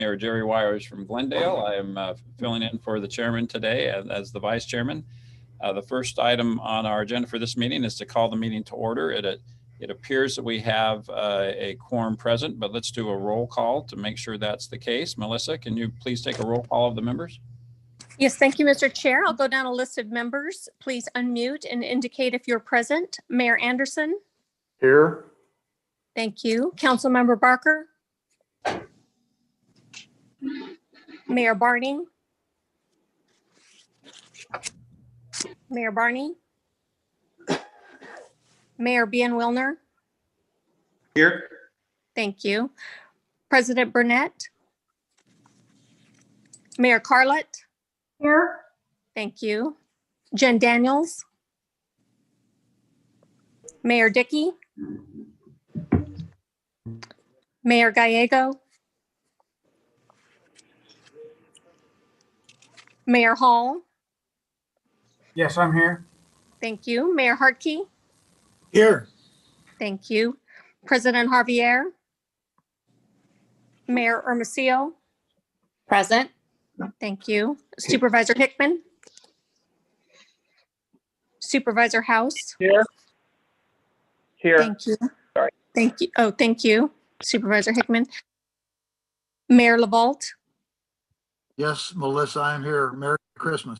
Mayor Jerry Wires from Glendale. I am filling in for the chairman today as the vice chairman. The first item on our agenda for this meeting is to call the meeting to order. It appears that we have a quorum present, but let's do a roll call to make sure that's the case. Melissa, can you please take a roll call of the members? Yes, thank you, Mr. Chair. I'll go down a list of members. Please unmute and indicate if you're present. Mayor Anderson. Here. Thank you. Councilmember Barker. Mayor Barney. Mayor Barney. Mayor Bien Wilner. Here. Thank you. President Burnett. Mayor Carlett. Here. Thank you. Jen Daniels. Mayor Dickey. Mayor Gallego. Mayor Hall. Yes, I'm here. Thank you. Mayor Hartke. Here. Thank you. President Javier. Mayor Hermosillo. Present. Thank you. Supervisor Hickman. Supervisor House. Here. Here. Thank you. Sorry. Thank you. Oh, thank you, Supervisor Hickman. Mayor LaVault. Yes, Melissa, I'm here. Merry Christmas.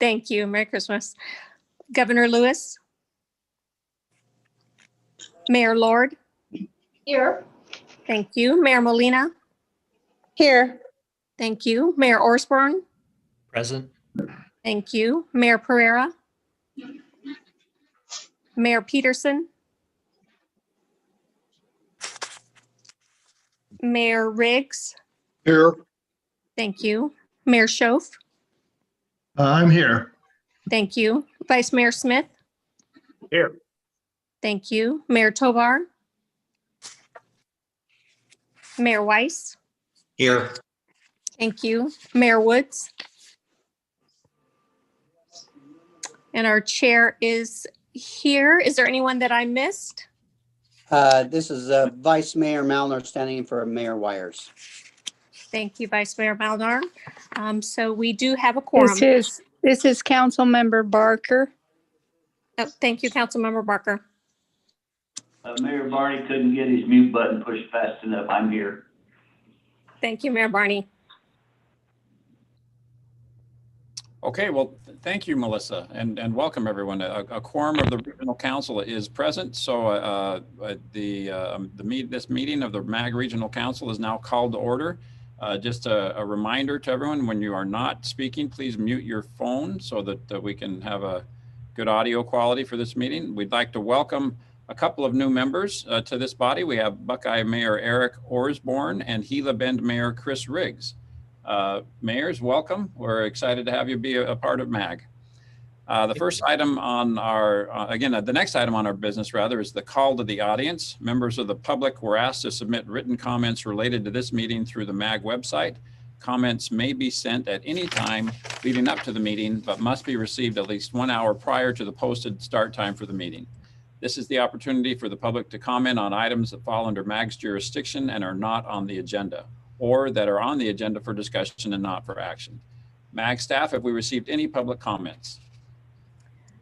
Thank you. Merry Christmas. Governor Lewis. Mayor Lord. Here. Thank you. Mayor Molina. Here. Thank you. Mayor Osborne. Present. Thank you. Mayor Pereira. Mayor Peterson. Mayor Riggs. Here. Thank you. Mayor Schoaf. I'm here. Thank you. Vice Mayor Smith. Here. Thank you. Mayor Tovar. Mayor Weiss. Here. Thank you. Mayor Woods. And our chair is here. Is there anyone that I missed? This is Vice Mayor Malner standing in for Mayor Wires. Thank you, Vice Mayor Malnar. So we do have a quorum. This is Councilmember Barker. Oh, thank you, Councilmember Barker. Mayor Barney couldn't get his mute button pushed fast enough. I'm here. Thank you, Mayor Barney. Okay, well, thank you, Melissa, and welcome everyone. A quorum of the Regional Council is present, so this meeting of the MAG Regional Council is now called to order. Just a reminder to everyone, when you are not speaking, please mute your phone so that we can have a good audio quality for this meeting. We'd like to welcome a couple of new members to this body. We have Buckeye Mayor Eric Osborne and Gila Bend Mayor Chris Riggs. Mayors, welcome. We're excited to have you be a part of MAG. The first item on our, the next item on our business rather is the call to the audience. Members of the public were asked to submit written comments related to this meeting through the MAG website. Comments may be sent at any time leading up to the meeting, but must be received at least 1 hour prior to the posted start time for the meeting. This is the opportunity for the public to comment on items that fall under MAG's jurisdiction and are not on the agenda, or that are on the agenda for discussion and not for action. MAG staff, have we received any public comments?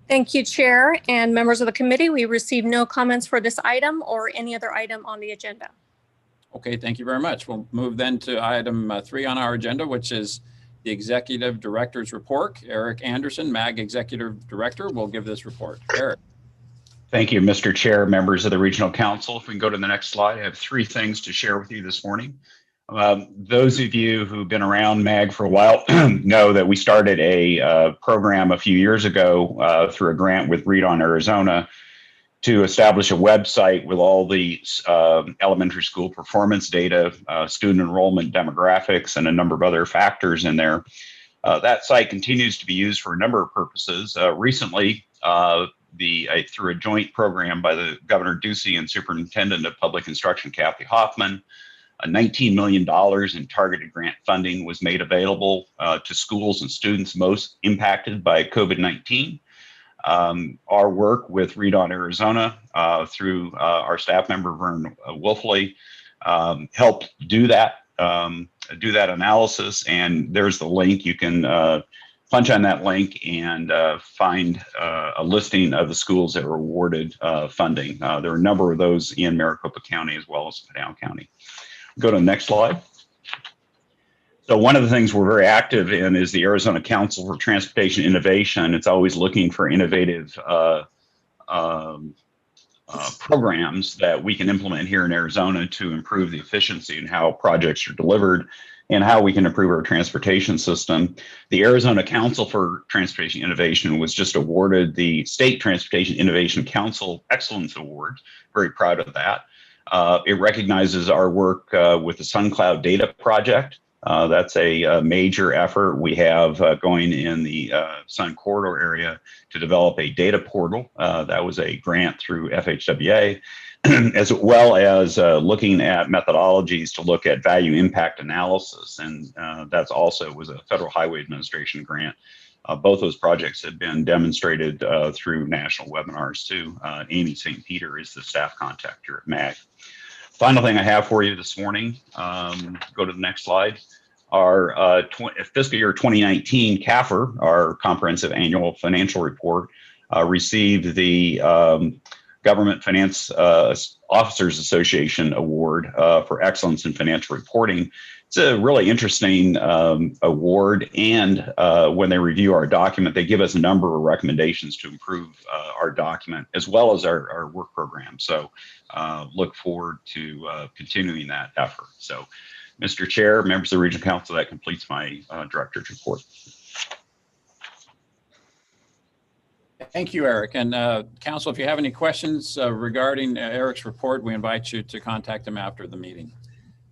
Thank you, Chair and members of the committee. We received no comments for this item or any other item on the agenda. Okay, thank you very much. We'll move then to item 3 on our agenda, which is the Executive Director's Report. Eric Anderson, MAG Executive Director, will give this report. Eric. Thank you, Mr. Chair, members of the Regional Council. If we can go to the next slide, I have 3 things to share with you this morning. Those of you who've been around MAG for a while know that we started a program a few years ago through a grant with Read On Arizona to establish a website with all the elementary school performance data, student enrollment demographics, and a number of other factors in there. That site continues to be used for a number of purposes. Recently, through a joint program by the Governor Ducey and Superintendent of Public Instruction, Kathy Hoffman, $19 million in targeted grant funding was made available to schools and students most impacted by COVID-19. Our work with Read On Arizona through our staff member, Vern Wolfley, helped do that. do that analysis. And there's the link. You can punch on that link and find a listing of the schools that were awarded funding. There are a number of those in Maricopa County as well as Pinal County. Go to the next slide. So one of the things we're very active in is the Arizona Council for Transportation Innovation. It's always looking for innovative programs that we can implement here in Arizona to improve the efficiency and how projects are delivered and how we can improve our transportation system. The Arizona Council for Transportation Innovation was just awarded the State Transportation Innovation Council Excellence Award. Very proud of that. It recognizes our work with the SunCloud Data Project. That's a major effort we have going in the Sun Corridor area to develop a data portal. That was a grant through FHWA, as well as looking at methodologies to look at value impact analysis. And that's also was a Federal Highway Administration grant. Both those projects have been demonstrated through national webinars too. Amy St. Peter is the staff contact here at MAG. Final thing I have for you this morning, go to the next slide. Our fiscal year 2019 CAFR, our comprehensive annual financial report, received the Government Finance Officers Association Award for Excellence in Financial Reporting. It's a really interesting award, and when they review our document, they give us a number of recommendations to improve our document as well as our work program. So look forward to continuing that effort. So, Mr. Chair, members of the Regional Council, that completes my director's report. Thank you, Eric. And Council, if you have any questions regarding Eric's report, we invite you to contact him after the meeting.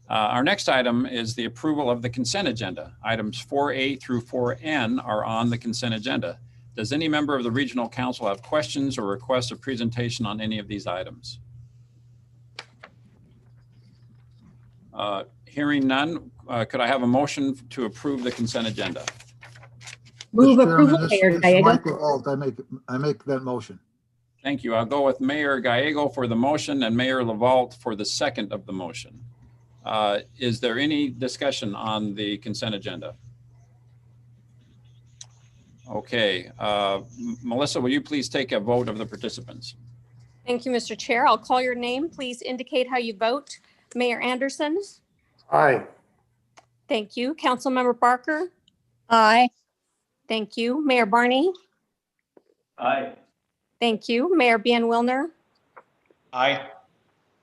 Our next item is the approval of the consent agenda. Items 4A through 4N are on the consent agenda. Does any member of the Regional Council have questions or request a presentation on any of these items? Hearing none, could I have a motion to approve the consent agenda? Move Mr. approval, Chairman, Mayor this is Gallego. Michael Alt. I make that motion. Thank you. I'll go with Mayor Gallego for the motion and Mayor Lavalde for the second of the motion. Is there any discussion on the consent agenda? Okay. Melissa, will you please take a vote of the participants? Thank you, Mr. Chair. I'll call your name. Please indicate how you vote. Mayor Anderson. Aye. Thank you. Councilmember Barker. Aye. Thank you. Mayor Barney. Aye. Thank you. Mayor Wilner. Aye.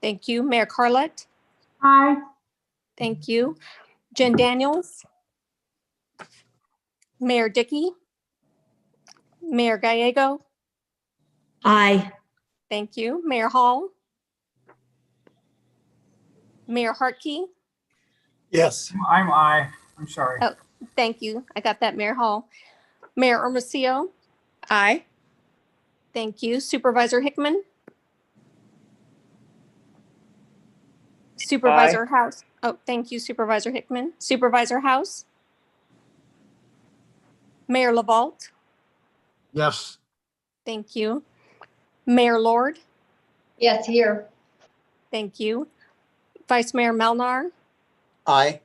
Thank you. Mayor Carlett. Aye. Thank you. Jen Daniels. Mayor Dickey. Mayor Gallego. Aye. Thank you. Mayor Hall. Mayor Hartke. Yes. I'm aye. I'm sorry. Oh, thank you. I got that, Mayor Hall. Mayor Hermosillo. Aye. Thank you. Supervisor Hickman. Supervisor House. Oh, thank you, Supervisor Hickman. Supervisor House. Mayor Lavalde. Yes. Thank you. Mayor Lord. Yes, here. Thank you. Vice Mayor Melnar. Aye.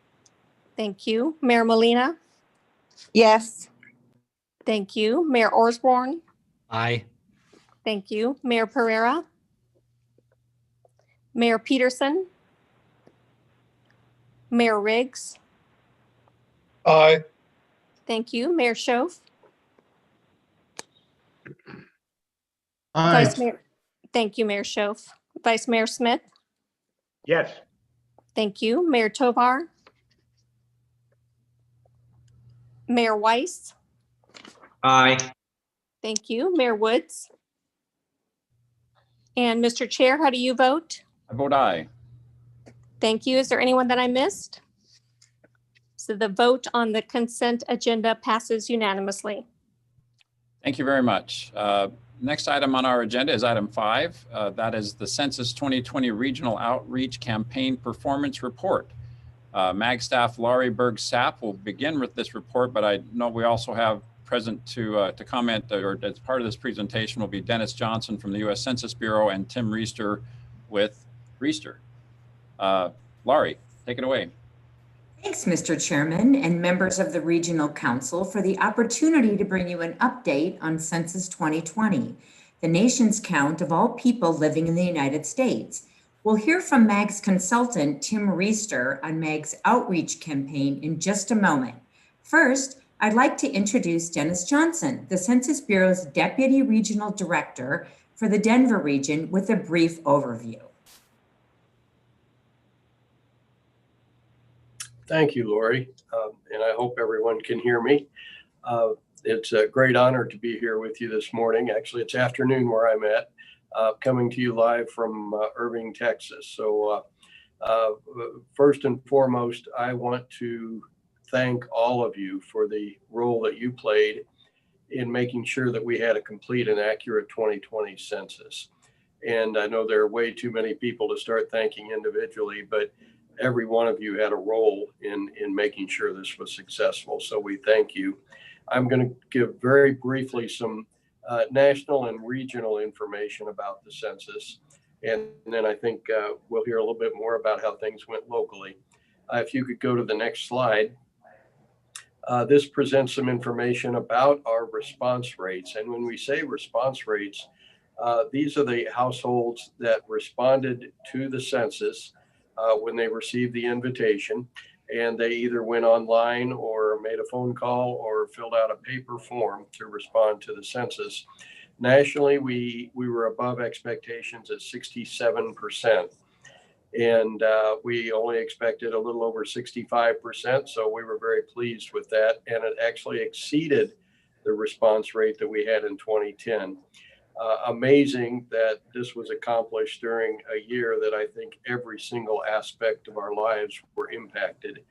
Thank you. Mayor Molina. Yes. Thank you. Mayor Osborne. Aye. Thank you. Mayor Pereira. Mayor Peterson. Mayor Riggs. Aye. Thank you. Mayor Schoaf. Aye. Vice Mayor. Thank you, Mayor Schoaf. Vice Mayor Smith. Yes. Thank you. Mayor Tovar. Mayor Weiss. Aye. Thank you. Mayor Woods. And Mr. Chair, how do you vote? I vote aye. Thank you. Is there anyone that I missed? So the vote on the consent agenda passes unanimously. Thank you very much. Next item on our agenda is item 5. That is the Census 2020 Regional Outreach Campaign Performance Report. MAG staff Laurie Berg-Sapp will begin with this report, but I know we also have present to comment, or as part of this presentation will be Dennis Johnson from the U.S. Census Bureau and Tim Reister with Reister. Laurie, take it away. Thanks, Mr. Chairman and members of the Regional Council, for the opportunity to bring you an update on Census 2020, the nation's count of all people living in the United States. We'll hear from MAG's consultant, Tim Reister, on MAG's outreach campaign in just a moment. First, I'd like to introduce Dennis Johnson, the Census Bureau's Deputy Regional Director for the Denver region, with a brief overview. Thank you, Lori, and I hope everyone can hear me. It's a great honor to be here with you this morning. Actually, it's afternoon where I'm at, coming to you live from Irving, Texas. So first and foremost, I want to thank all of you for the role that you played in making sure that we had a complete and accurate 2020 census. And I know there are way too many people to start thanking individually, but every one of you had a role in making sure this was successful. So we thank you. I'm going to give very briefly some national and regional information about the census. And then I think we'll hear a little bit more about how things went locally. If you could go to the next slide. This presents some information about our response rates. And when we say response rates, these are the households that responded to the census when they received the invitation, and they either went online or made a phone call or filled out a paper form to respond to the census. Nationally, we were above expectations at 67%. And we only expected a little over 65%. So we were very pleased with that. And it actually exceeded the response rate that we had in 2010. Amazing that this was accomplished during a year that I think every single aspect of our lives were impacted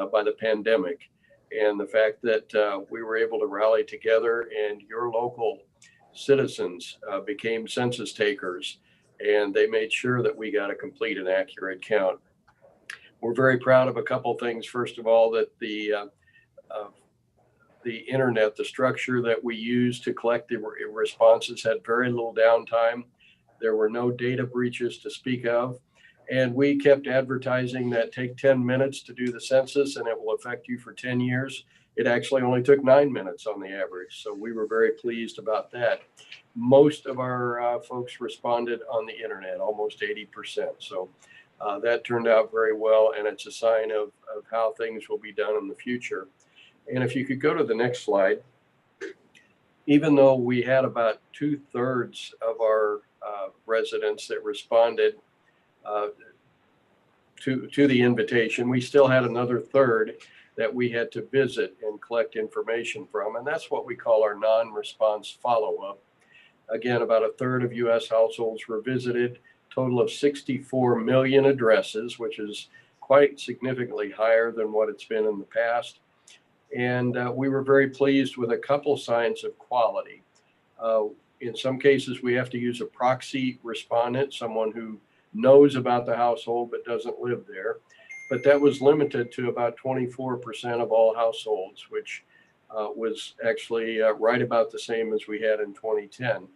by the pandemic. And the fact that we were able to rally together and your local citizens became census takers, and they made sure that we got a complete and accurate count. We're very proud of a couple things. First of all, that the internet, the structure that we used to collect the responses had very little downtime. There were no data breaches to speak of. And we kept advertising that take 10 minutes to do the census and it will affect you for 10 years. It actually only took 9 minutes on the average. So we were very pleased about that. Most of our folks responded on the internet, almost 80%. So that turned out very well. And it's a sign of how things will be done in the future. And if you could go to the next slide, even though we had about 2/3 of our residents that responded to the invitation, we still had another third that we had to visit and collect information from. And that's what we call our non-response follow-up. Again, about 1/3 of US households were visited, total of 64 million addresses, which is quite significantly higher than what it's been in the past. And we were very pleased with a couple signs of quality. In some cases, we have to use a proxy respondent, someone who knows about the household but doesn't live there. But that was limited to about 24% of all households, which was actually right about the same as we had in 2010.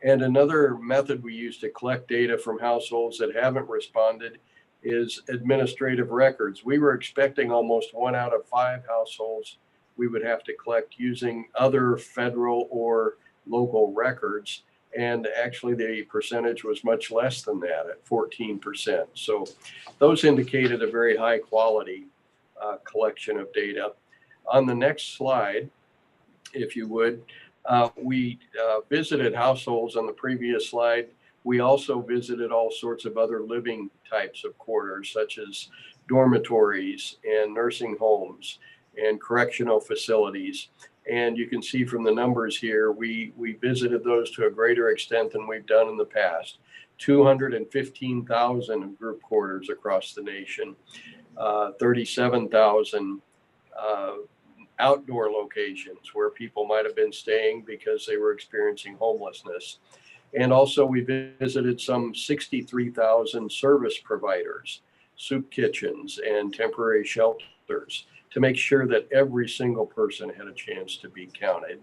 And another method we use to collect data from households that haven't responded is administrative records. We were expecting almost 1 out of 5 households we would have to collect using other federal or local records. And actually the percentage was much less than that at 14%. So those indicated a very high quality collection of data. On the next slide, if you would, we visited households on the previous slide. We also visited all sorts of other living types of quarters, such as dormitories and nursing homes and correctional facilities. And you can see from the numbers here, we visited those to a greater extent than we've done in the past. 215,000 group quarters across the nation, 37,000 outdoor locations where people might have been staying because they were experiencing homelessness. And also we visited some 63,000 service providers, soup kitchens, and temporary shelters to make sure that every single person had a chance to be counted.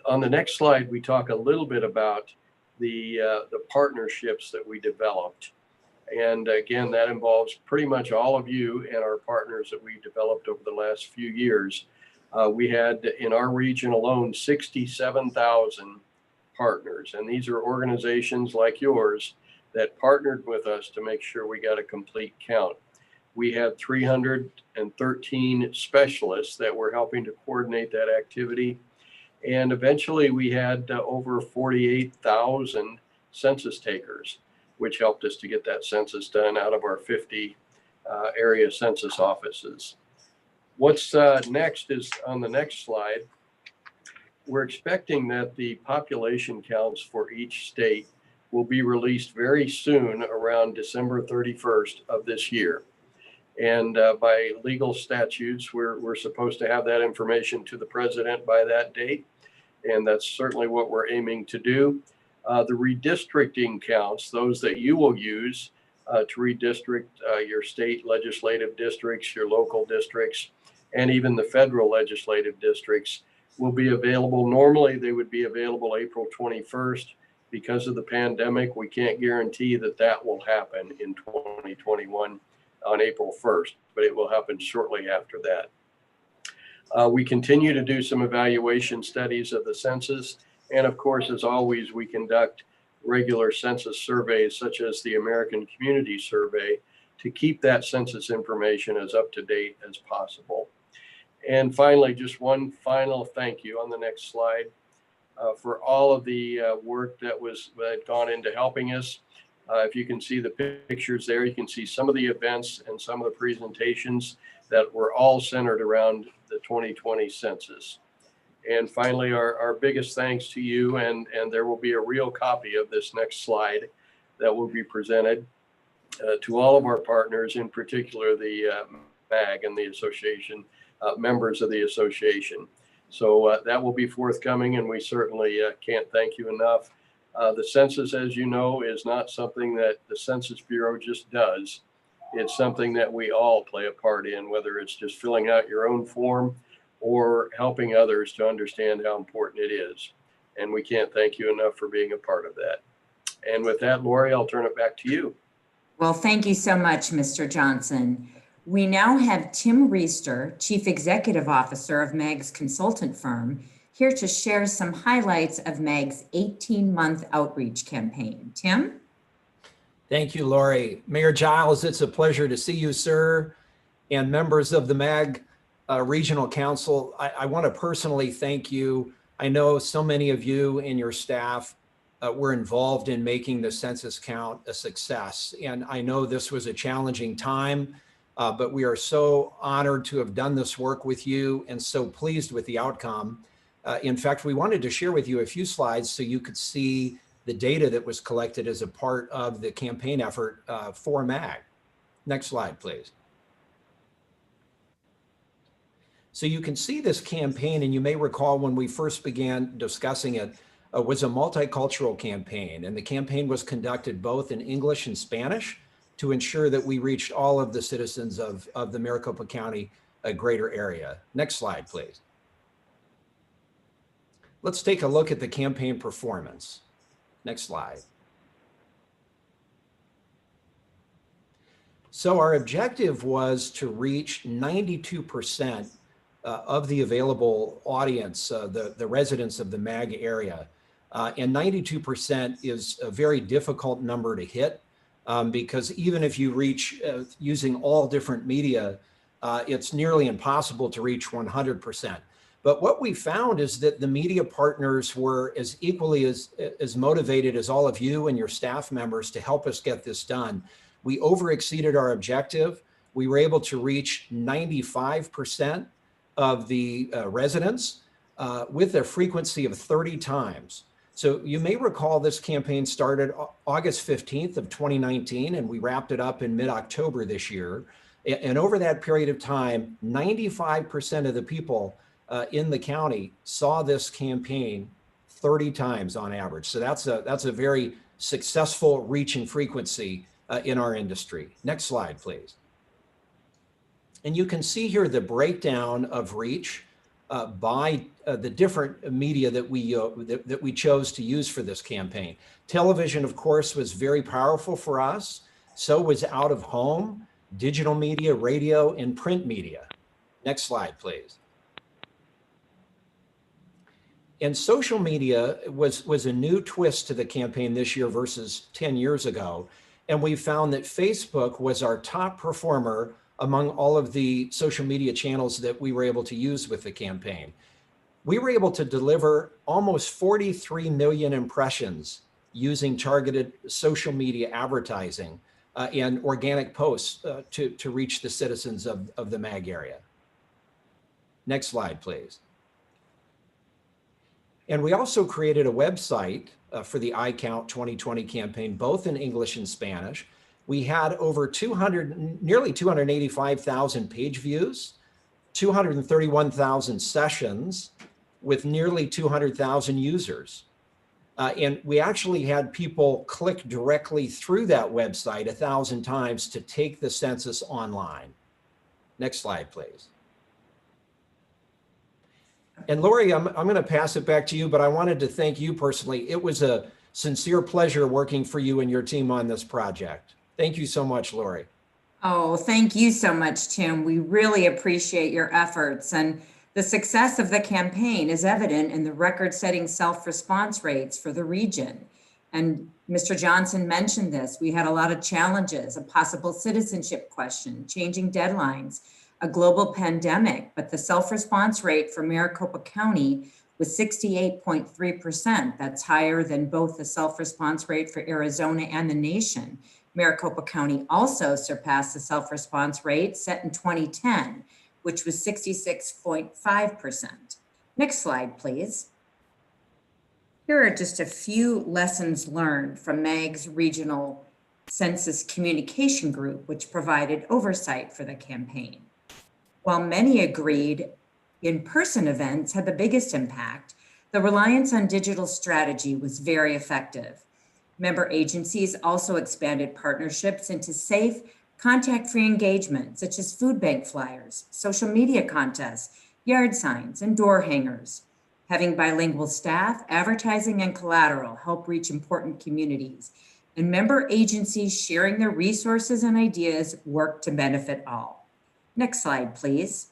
On the next slide, we talk a little bit about the partnerships that we developed. And again, that involves pretty much all of you and our partners that we developed over the last few years. We had in our region alone 67,000 partners, and these are organizations like yours that partnered with us to make sure we got a complete count. We had 313 specialists that were helping to coordinate that activity. And eventually we had over 48,000 census takers, which helped us to get that census done out of our 50 area census offices. What's next is on the next slide. We're expecting that the population counts for each state will be released very soon, around December 31st of this year. And by legal statutes, we're supposed to have that information to the president by that date. And that's certainly what we're aiming to do. The redistricting counts, those that you will use to redistrict your state legislative districts, your local districts, and even the federal legislative districts, will be available. Normally, they would be available April 21st. Because of the pandemic, we can't guarantee that that will happen in 2021 on April 1st, but it will happen shortly after that. We continue to do some evaluation studies of the census. And of course, as always, we conduct regular census surveys, such as the American Community Survey, to keep that census information as up to date as possible. And finally, just one final thank you on the next slide for all of the work that had gone into helping us. If you can see the pictures there, you can see some of the events and some of the presentations that were all centered around the 2020 census. And finally, our biggest thanks to you, and there will be a real copy of this next slide that will be presented to all of our partners, in particular the MAG and the association, members of the association. So that will be forthcoming, and we certainly can't thank you enough. The census, as you know, is not something that the Census Bureau just does. It's something that we all play a part in, whether it's just filling out your own form or helping others to understand how important it is. And we can't thank you enough for being a part of that. And with that, Lori, I'll turn it back to you. Well, thank you so much, Mr. Johnson. We now have Tim Reister, Chief Executive Officer of MAG's consultant firm, here to share some highlights of MAG's 18-month outreach campaign. Tim? Thank you, Lori. Mayor Giles, it's a pleasure to see you, sir, and members of the MAG Regional Council. I want to personally thank you. I know so many of you and your staff were involved in making the census count a success, and I know this was a challenging time. But we are so honored to have done this work with you and so pleased with the outcome. In fact, we wanted to share with you a few slides so you could see the data that was collected as a part of the campaign effort for MAG. Next slide, please. So you can see this campaign, and you may recall when we first began discussing it, was a multicultural campaign, and the campaign was conducted both in English and Spanish to ensure that we reached all of the citizens of the Maricopa County greater area. Next slide, please. Let's take a look at the campaign performance. Next slide. So our objective was to reach 92% of the available audience, the residents of the MAG area. And 92% is a very difficult number to hit. Because even if you reach using all different media, it's nearly impossible to reach 100%. But what we found is that the media partners were as equally as motivated as all of you and your staff members to help us get this done. We overexceeded our objective. We were able to reach 95% of the residents with a frequency of 30 times. So you may recall this campaign started August 15th of 2019, and we wrapped it up in mid-October this year. And over that period of time, 95% of the people in the county saw this campaign 30 times on average. So that's a very successful reach and frequency in our industry. Next slide, please. And you can see here the breakdown of reach by the different media that we chose to use for this campaign. Television, of course, was very powerful for us. So was out of home, digital media, radio, and print media. Next slide, please. And social media was a new twist to the campaign this year versus 10 years ago. And we found that Facebook was our top performer among all of the social media channels that we were able to use with the campaign. We were able to deliver almost 43 million impressions using targeted social media advertising and organic posts to reach the citizens of the MAG area. Next slide, please. And we also created a website for the iCount 2020 campaign, both in English and Spanish. We had over nearly 285,000 page views, 231,000 sessions with nearly 200,000 users. And we actually had people click directly through that website 1,000 times to take the census online. Next slide, please. And Lori, I'm going to pass it back to you, but I wanted to thank you personally. It was a sincere pleasure working for you and your team on this project. Thank you so much, Lori. Oh, thank you so much, Tim. We really appreciate your efforts, and the success of the campaign is evident in the record-setting self-response rates for the region. And Mr. Johnson mentioned this. We had a lot of challenges, a possible citizenship question, changing deadlines, a global pandemic, but the self-response rate for Maricopa County was 68.3%. That's higher than both the self-response rate for Arizona and the nation. Maricopa County also surpassed the self-response rate set in 2010, which was 66.5%. Next slide, please. Here are just a few lessons learned from MAG's regional census communication group, which provided oversight for the campaign. While many agreed in-person events had the biggest impact, the reliance on digital strategy was very effective. Member agencies also expanded partnerships into safe, contact-free engagement, such as food bank flyers, social media contests, yard signs, and door hangers. Having bilingual staff, advertising, and collateral help reach important communities, and member agencies sharing their resources and ideas work to benefit all. Next slide, please.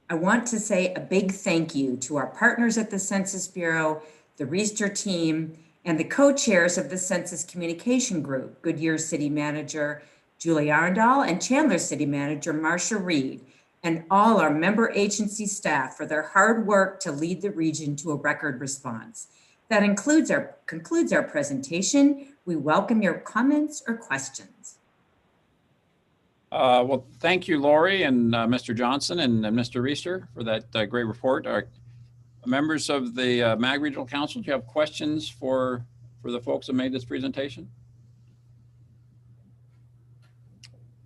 I want to say a big thank you to our partners at the Census Bureau, the Reister team, and the co-chairs of the Census Communication Group, Goodyear City Manager Julie Arndal and Chandler City Manager Marcia Reed, and all our member agency staff for their hard work to lead the region to a record response. That concludes our presentation. We welcome your comments or questions. Well, thank you, Lori and Mr. Johnson and Mr. Reister for that great report. Our members of the MAG Regional Council, do you have questions for the folks that made this presentation?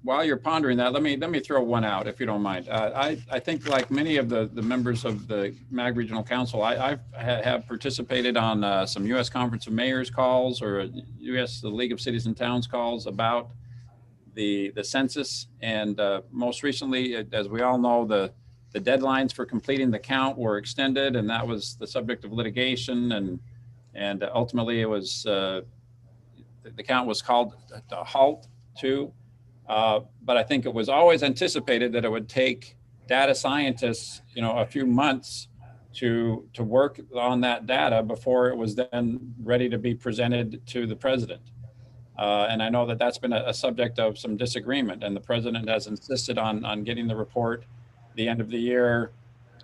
While you're pondering that, let me throw one out, if you don't mind. I think, like many of the members of the MAG Regional Council, I have participated on some U.S. Conference of Mayors calls or the League of Cities and Towns calls about the census, and most recently, as we all know, the deadlines for completing the count were extended, and that was the subject of litigation, and ultimately it was the count was called to halt too. But I think it was always anticipated that it would take data scientists, a few months to work on that data before it was then ready to be presented to the president. And I know that that's been a subject of some disagreement, and the president has insisted on getting the report the end of the year,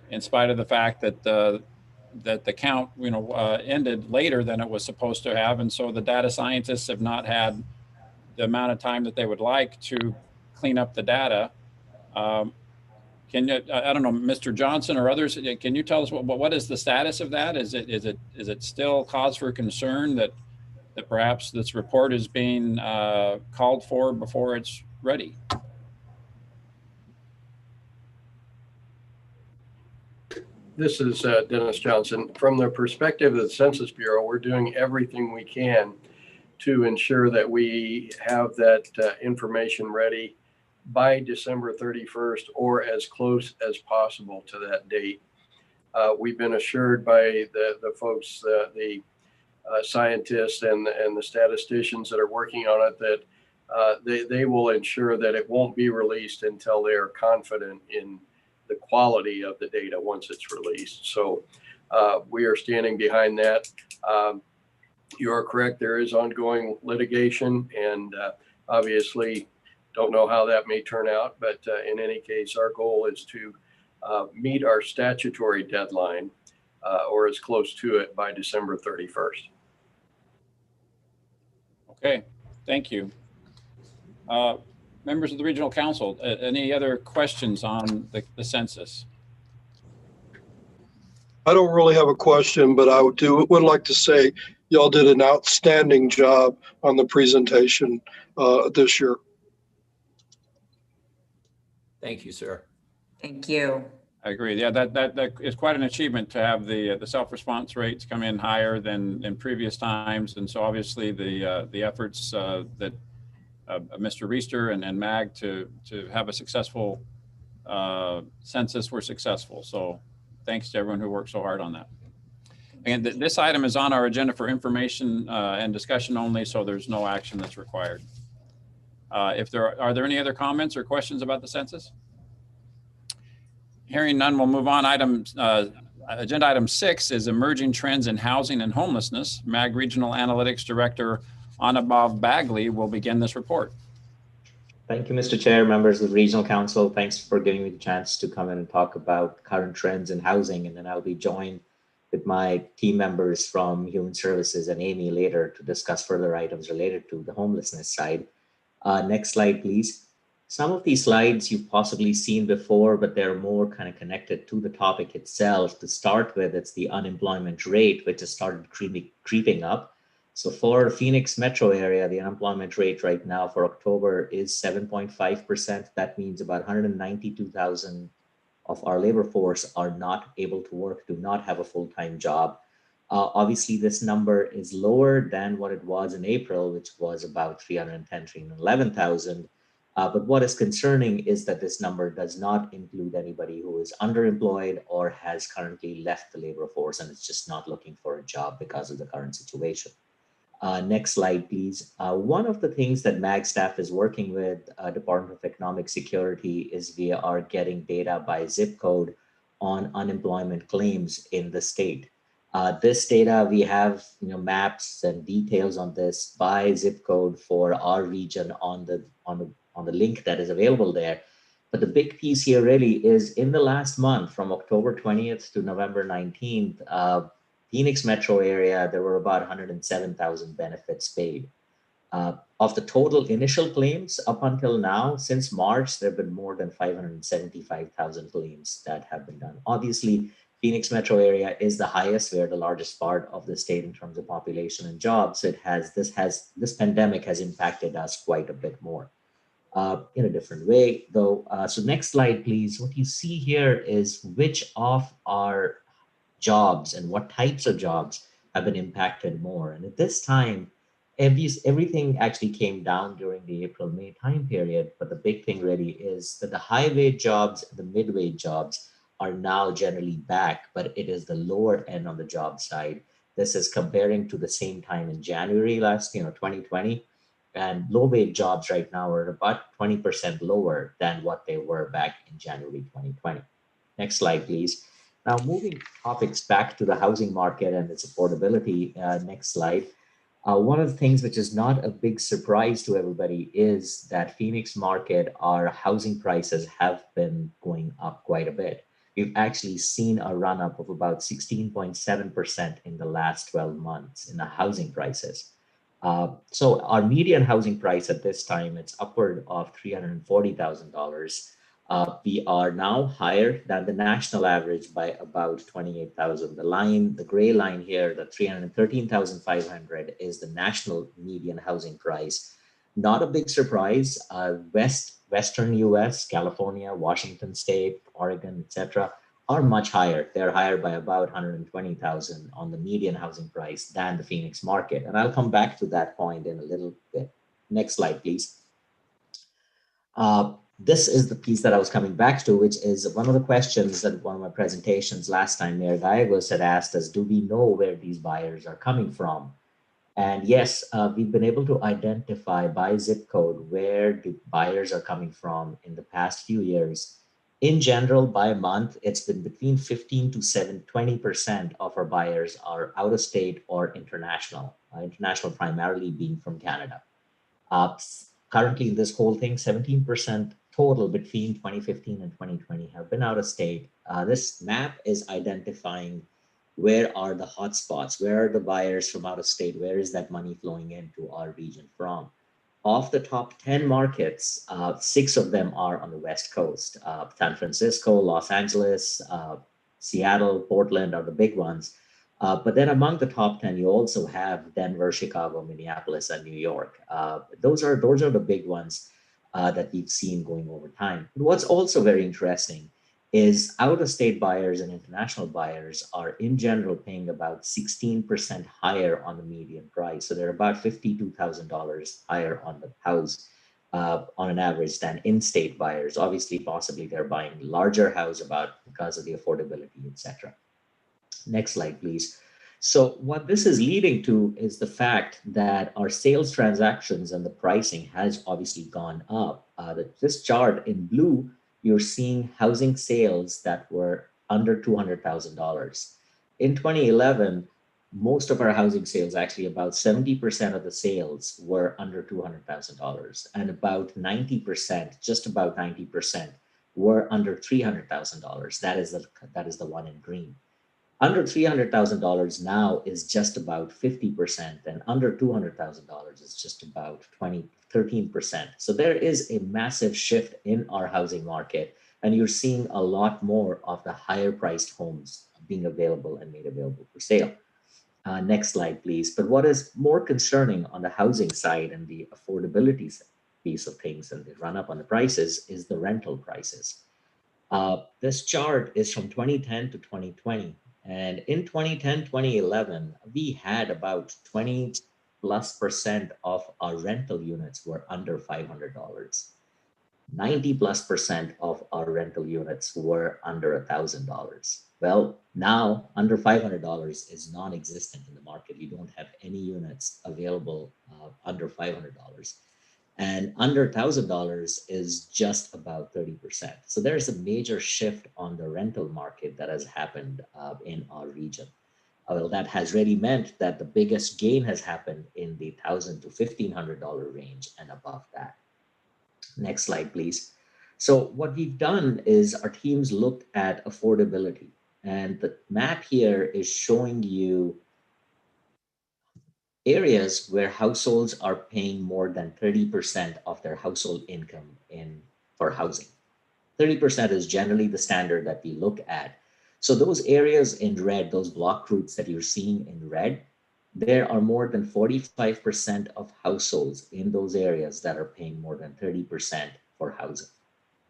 in spite of the fact that the count, ended later than it was supposed to have. And so the data scientists have not had the amount of time that they would like to clean up the data. Can you, I don't know, Mr. Johnson or others, can you tell us what is the status of that? Is it still cause for concern that perhaps this report is being called for before it's ready? This is Dennis Johnson. From the perspective of the Census Bureau, we're doing everything we can to ensure that we have that information ready by December 31st or as close as possible to that date. We've been assured by the folks, the scientists and the statisticians that are working on it that they will ensure that it won't be released until they are confident in the quality of the data once it's released. So we are standing behind that. You are correct. There is ongoing litigation, and obviously don't know how that may turn out. But in any case, our goal is to meet our statutory deadline or as close to it by December 31st. Okay, thank you. Members of the Regional Council, any other questions on the census? I don't really have a question, but I would like to say y'all did an outstanding job on the presentation this year. Thank you, sir. Thank you. I agree. Yeah, that is quite an achievement to have the self-response rates come in higher than in previous times. And so obviously the efforts that Mr. Reister and MAG to have a successful census were successful. So thanks to everyone who worked so hard on that. And this item is on our agenda for information and discussion only, so there's no action that's required. Are there any other comments or questions about the census? Hearing none, we'll move on. Agenda item 6 is emerging trends in housing and homelessness. MAG Regional Analytics Director Anubhav Bagley will begin this report. Thank you, Mr. Chair, members of the Regional Council. Thanks for giving me the chance to come in and talk about current trends in housing. And then I'll be joined with my team members from Human Services and Amy later to discuss further items related to the homelessness side. Next slide, please. Some of these slides you've possibly seen before, but they're more kind of connected to the topic itself. To start with, it's the unemployment rate, which has started creeping up. So for Phoenix metro area, the unemployment rate right now for October is 7.5%. That means about 192,000 of our labor force are not able to work, do not have a full-time job. Obviously, this number is lower than what it was in April, which was about 310,000, 311,000. But what is concerning is that this number does not include anybody who is underemployed or has currently left the labor force and is just not looking for a job because of the current situation. Next slide, please. One of the things that MAG staff is working with Department of Economic Security is we are getting data by zip code on unemployment claims in the state. This data, we have maps and details on this by zip code for our region on the link that is available there. But the big piece here really is in the last month, from October 20th to November 19th, Phoenix metro area, there were about 107,000 benefits paid. Of the total initial claims up until now, since March, there have been more than 575,000 claims that have been done. Obviously, Phoenix metro area is the highest. We're the largest part of the state in terms of population and jobs. So this pandemic has impacted us quite a bit more in a different way, though. So next slide, please. What you see here is which of our jobs and what types of jobs have been impacted more. And at this time, everything actually came down during the April-May time period. But the big thing really is that the high-wage jobs and the mid-wage jobs are now generally back, but it is the lower end on the job side. This is comparing to the same time in January 2020. And low-wage jobs right now are about 20% lower than what they were back in January 2020. Next slide, please. Now, moving topics back to the housing market and its affordability, next slide. One of the things which is not a big surprise to everybody is that Phoenix market, our housing prices have been going up quite a bit. We've actually seen a run up of about 16.7% in the last 12 months in the housing prices. So our median housing price at this time, it's upward of $340,000. We are now higher than the national average by about 28,000. The gray line here, the 313,500 is the national median housing price. Not a big surprise. Western US, California, Washington State, Oregon, etc., are much higher. They're higher by about 120,000 on the median housing price than the Phoenix market. And I'll come back to that point in a little bit. Next slide, please. this is the piece that I was coming back to, which is one of the questions that one of my presentations last time, Mayor Gallegos had asked us, do we know where these buyers are coming from? And yes, we've been able to identify by zip code where the buyers are coming from in the past few years. In general, by month, it's been between 15 to 20% of our buyers are out of state or international, international primarily being from Canada. Currently in this whole thing, 17% total between 2015 and 2020 have been out of state. This map is identifying where are the hotspots, where are the buyers from out of state, where is that money flowing into our region from. Of the top 10 markets, 6 of them are on the West Coast. San Francisco, Los Angeles, Seattle, Portland are the big ones. But then among the top 10, you also have Denver, Chicago, Minneapolis, and New York. Those are the big ones that we've seen going over time. But what's also very interesting is out-of-state buyers and international buyers are in general paying about 16% higher on the median price. So they're about $52,000 higher on the house on an average than in-state buyers. Obviously, possibly they're buying larger house because of the affordability, etc. Next slide, please. So what this is leading to is the fact that our sales transactions and the pricing has obviously gone up. This chart in blue, you're seeing housing sales that were under $200,000. In 2011, most of our housing sales, actually about 70% of the sales were under $200,000, and about 90%, just about 90% were under $300,000. That is the one in green. Under $300,000 now is just about 50%, and under $200,000 is just about 13%. So there is a massive shift in our housing market, and you're seeing a lot more of the higher priced homes being available and made available for sale. Next slide, please. But what is more concerning on the housing side and the affordability piece of things and the run up on the prices is the rental prices. This chart is from 2010 to 2020. And in 2010, 2011, we had about 20+% of our rental units were under $500. 90+% of our rental units were under $1,000. Well, now under $500 is non-existent in the market. You don't have any units available under $500. And under $1,000 is just about 30%. So there's a major shift on the rental market that has happened in our region. Well, that has really meant that the biggest gain has happened in the $1,000 to $1,500 range and above that. Next slide, please. So what we've done is our teams looked at affordability, and the map here is showing you areas where households are paying more than 30% of their household income for housing. 30% is generally the standard that we look at. So those areas in red, those block groups that you're seeing in red, there are more than 45% of households in those areas that are paying more than 30% for housing.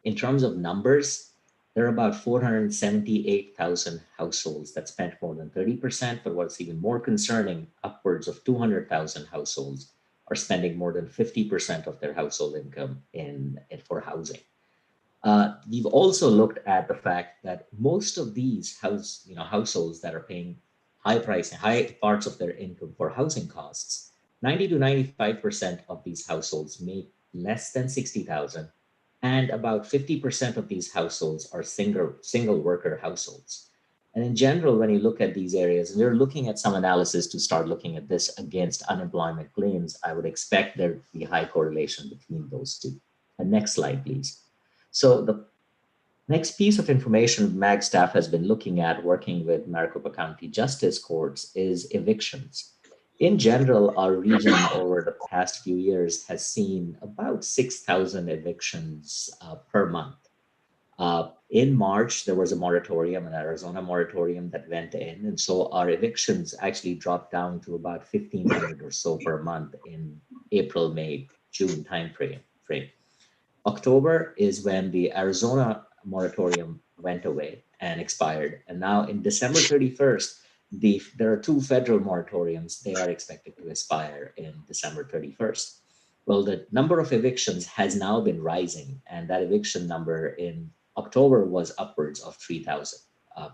In terms of numbers, there are about 478,000 households that spent more than 30%, but what's even more concerning, upwards of 200,000 households are spending more than 50% of their household income for housing. We've also looked at the fact that most of these households that are paying high parts of their income for housing costs, 90 to 95% of these households make less than $60,000. And about 50% of these households are single worker households. And in general, when you look at these areas, and you're looking at some analysis to start looking at this against unemployment claims, I would expect there to be high correlation between those two. And next slide, please. So the next piece of information MAG staff has been looking at working with Maricopa County Justice Courts is evictions. In general, our region over the past few years has seen about 6,000 evictions per month. In March, there was a moratorium, an Arizona moratorium that went in. And so our evictions actually dropped down to about 1,500 or so per month in April, May, June timeframe. October is when the Arizona moratorium went away and expired. And now in December 31st, there are 2 federal moratoriums. They are expected to expire in December 31st. Well, the number of evictions has now been rising, and that eviction number in October was upwards of 3,000.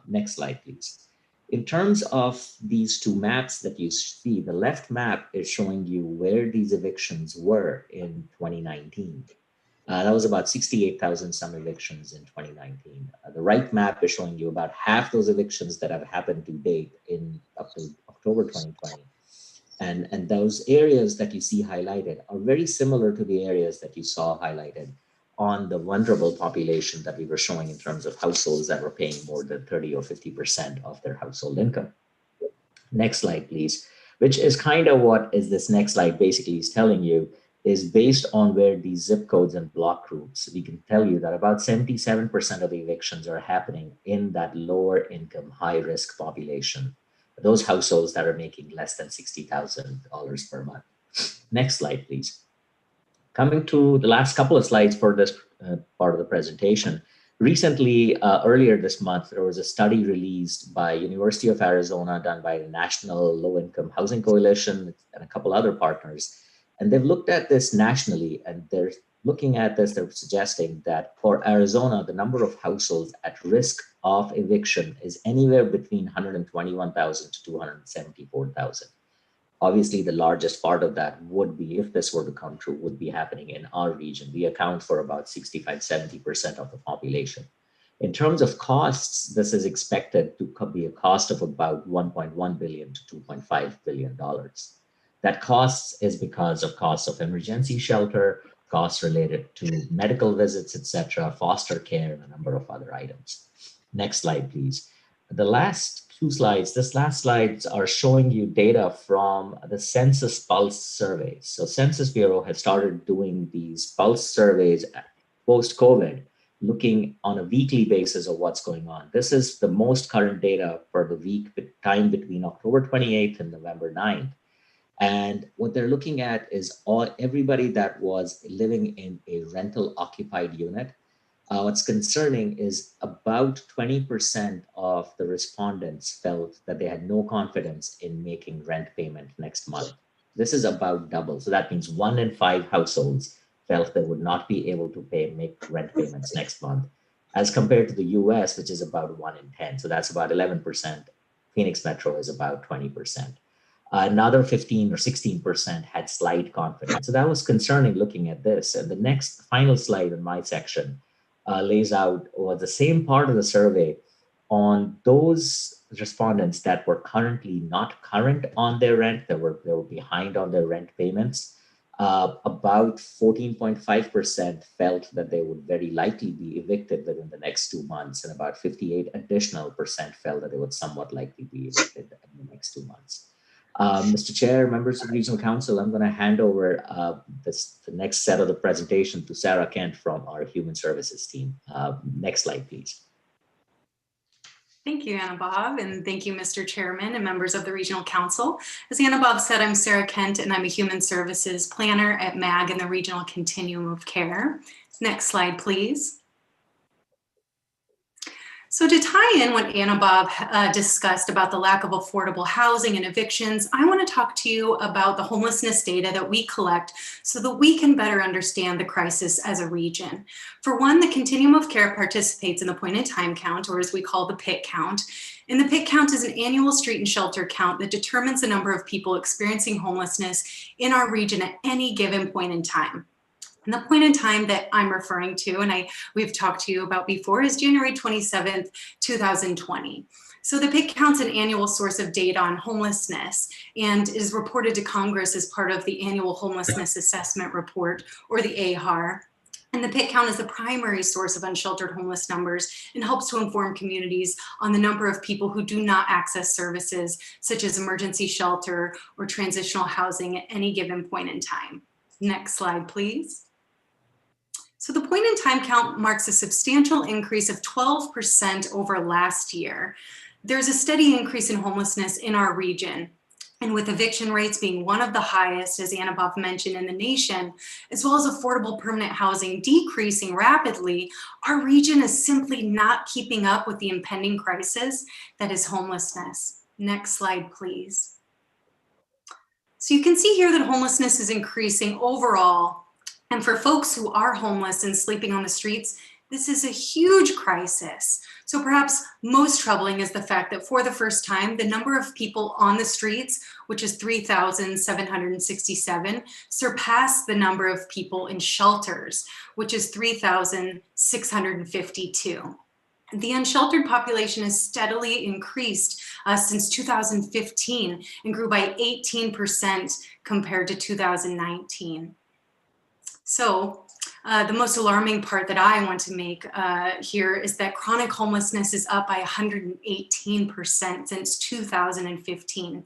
Next slide, please. In terms of these two maps that you see, the left map is showing you where these evictions were in 2019. That was about 68,000 some evictions in 2019. The right map is showing you about half those evictions that have happened to date in up to October 2020. And those areas that you see highlighted are very similar to the areas that you saw highlighted on the vulnerable population that we were showing in terms of households that were paying more than 30 or 50% of their household income. Next slide, please, which is kind of what is this next slide basically is telling you is based on where these zip codes and block groups, we can tell you that about 77% of the evictions are happening in that lower income, high risk population, those households that are making less than $60,000 per month. Next slide, please. Coming to the last couple of slides for this part of the presentation. Recently, earlier this month, there was a study released by University of Arizona done by the National Low Income Housing Coalition and a couple other partners. And they've looked at this nationally, and they're looking at this, they're suggesting that for Arizona, the number of households at risk of eviction is anywhere between 121,000 to 274,000. Obviously, the largest part of that would be, if this were to come true, would be happening in our region. We account for about 65–70% of the population. In terms of costs, this is expected to be a cost of about $1.1 billion to $2.5 billion. That cost is because of costs of emergency shelter, costs related to medical visits, etc., foster care, and a number of other items. Next slide, please. The last two slides, this last slides are showing you data from the Census Pulse surveys. So Census Bureau has started doing these pulse surveys post-COVID, looking on a weekly basis of what's going on. This is the most current data for the week time between October 28th and November 9th. And what they're looking at is everybody that was living in a rental occupied unit. What's concerning is about 20% of the respondents felt that they had no confidence in making rent payment next month. This is about double. So that means 1 in 5 households felt they would not be able to make rent payments next month, as compared to the US, which is about 1 in 10. So that's about 11%. Phoenix Metro is about 20%. Another 15 or 16% had slight confidence. So that was concerning looking at this. And the next final slide in my section lays out the same part of the survey on those respondents that were currently not current on their rent, they were behind on their rent payments. About 14.5% felt that they would very likely be evicted within the next 2 months, and about 58% additional felt that they would somewhat likely be evicted in the next 2 months. Mr. Chair, members of the Regional Council, I'm going to hand over the next set of the presentation to Sarah Kent from our Human Services team. Next slide, please. Thank you, Anubhav, and thank you, Mr. Chairman and members of the Regional Council. As Anubhav said, I'm Sarah Kent, and I'm a Human Services Planner at MAG in the Regional Continuum of Care. Next slide, please. So to tie in what Anubhav discussed about the lack of affordable housing and evictions, I want to talk to you about the homelessness data that we collect so that we can better understand the crisis as a region. For one, the Continuum of Care participates in the point-in-time count, or as we call the PIT count. And the PIT count is an annual street and shelter count that determines the number of people experiencing homelessness in our region at any given point in time. And the point in time that I'm referring to, and we've talked to you about before, is January 27th, 2020. So the PIT count's an annual source of data on homelessness and is reported to Congress as part of the Annual Homelessness Assessment Report, or the AHAR. And the PIT count is the primary source of unsheltered homeless numbers and helps to inform communities on the number of people who do not access services such as emergency shelter or transitional housing at any given point in time. Next slide, please. So the point in time count marks a substantial increase of 12% over last year. There's a steady increase in homelessness in our region. And with eviction rates being one of the highest, as Anubhav mentioned, in the nation, as well as affordable permanent housing decreasing rapidly, our region is simply not keeping up with the impending crisis that is homelessness. Next slide, please. So you can see here that homelessness is increasing overall. And for folks who are homeless and sleeping on the streets, this is a huge crisis. So perhaps most troubling is the fact that for the first time, the number of people on the streets, which is 3,767, surpassed the number of people in shelters, which is 3,652. The unsheltered population has steadily increased since 2015 and grew by 18% compared to 2019. So the most alarming part that I want to make here is that chronic homelessness is up by 118% since 2015.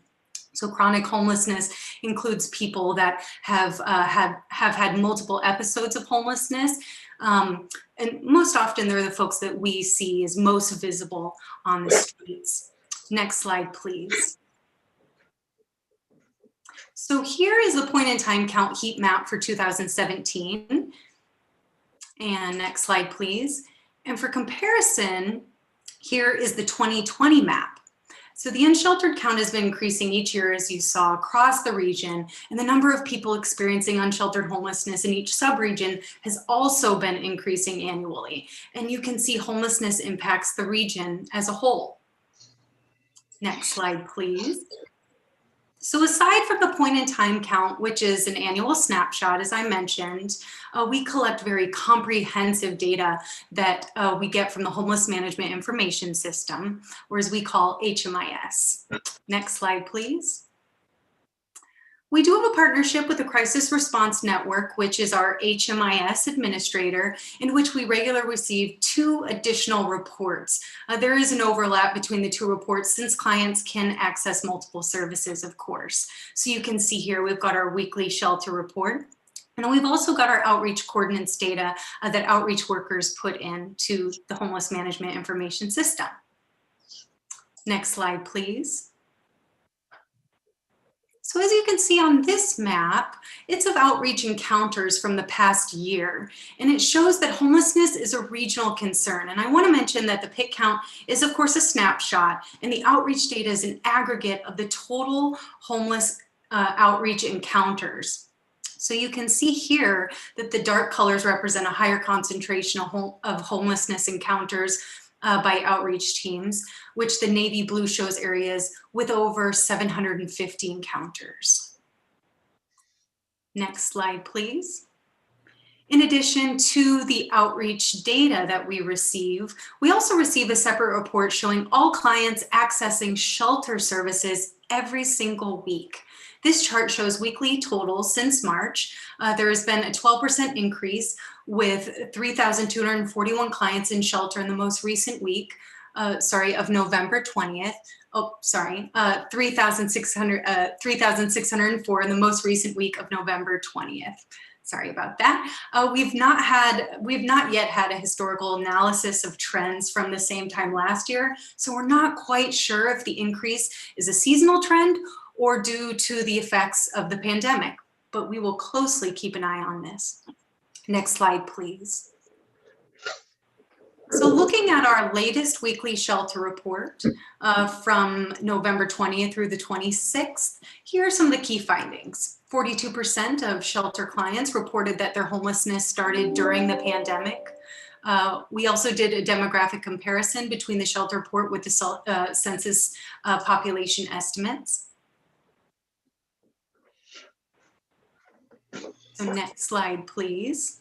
So chronic homelessness includes people that have had multiple episodes of homelessness. And most often they're the folks that we see as most visible on the streets. Next slide, please. So here is the point in time count heat map for 2017. And next slide, please. And for comparison, here is the 2020 map. So the unsheltered count has been increasing each year, as you saw, across the region, and the number of people experiencing unsheltered homelessness in each subregion has also been increasing annually. And you can see homelessness impacts the region as a whole. Next slide, please. So aside from the point in time count, which is an annual snapshot, as I mentioned, we collect very comprehensive data that we get from the Homeless Management Information System, or as we call HMIS. Next slide, please. We do have a partnership with the Crisis Response Network, which is our HMIS administrator, in which we regularly receive 2 additional reports. There is an overlap between the 2 reports since clients can access multiple services, of course. So you can see here, we've got our weekly shelter report. And then we've also got our outreach coordinates data that outreach workers put into the Homeless Management Information System. Next slide, please. So as you can see on this map, it's of outreach encounters from the past year, and it shows that homelessness is a regional concern. And I want to mention that the PIC count is, of course, a snapshot, and the outreach data is an aggregate of the total homeless outreach encounters. So you can see here that the dark colors represent a higher concentration of homelessness encounters by outreach teams, which the navy blue shows areas with over 750 encounters. Next slide, please. In addition to the outreach data that we receive, we also receive a separate report showing all clients accessing shelter services every single week. This chart shows weekly totals since March. There has been a 12% increase with 3,241 clients in shelter in the most recent week, of November 20th. 3,604 in the most recent week of November 20th. Sorry about that. We've not yet had a historical analysis of trends from the same time last year, so we're not quite sure if the increase is a seasonal trend or due to the effects of the pandemic, but we will closely keep an eye on this. Next slide, please. So looking at our latest weekly shelter report from November 20th through the 26th, here are some of the key findings. 42% of shelter clients reported that their homelessness started during the pandemic. We also did a demographic comparison between the shelter report with the census population estimates. So next slide, please.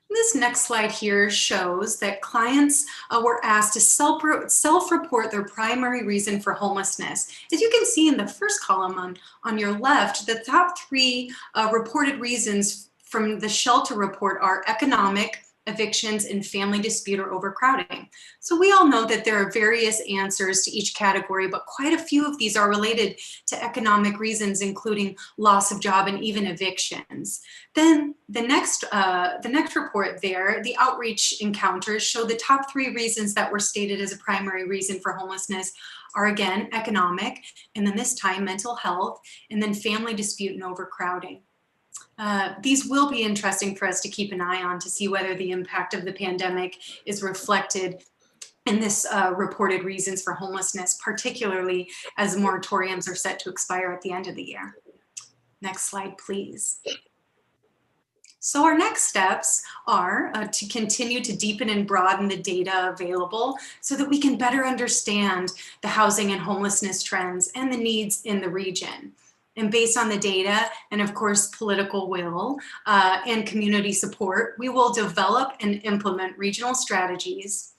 This next slide here shows that clients were asked to self-report their primary reason for homelessness. As you can see in the first column on your left, the top 3 reported reasons from the shelter report are economic, evictions, and family dispute or overcrowding. So we all know that there are various answers to each category, but quite a few of these are related to economic reasons, including loss of job and even evictions. Then the next report there, the outreach encounters, show the top 3 reasons that were stated as a primary reason for homelessness are, again, economic, and then this time mental health, and then family dispute and overcrowding. These will be interesting for us to keep an eye on to see whether the impact of the pandemic is reflected in this reported reasons for homelessness, particularly as moratoriums are set to expire at the end of the year. Next slide, please. So our next steps are to continue to deepen and broaden the data available so that we can better understand the housing and homelessness trends and the needs in the region. And based on the data and of course political will and community support, we will develop and implement regional strategies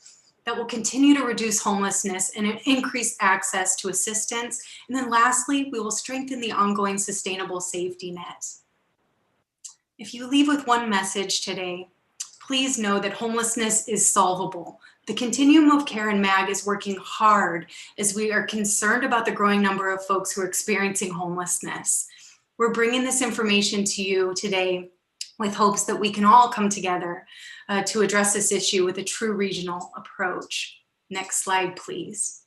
that will continue to reduce homelessness and increase access to assistance. And then lastly, we will strengthen the ongoing sustainable safety net. If you leave with one message today, please know that homelessness is solvable. The Continuum of Care and MAG is working hard as we are concerned about the growing number of folks who are experiencing homelessness. We're bringing this information to you today with hopes that we can all come together to address this issue with a true regional approach. Next slide, please.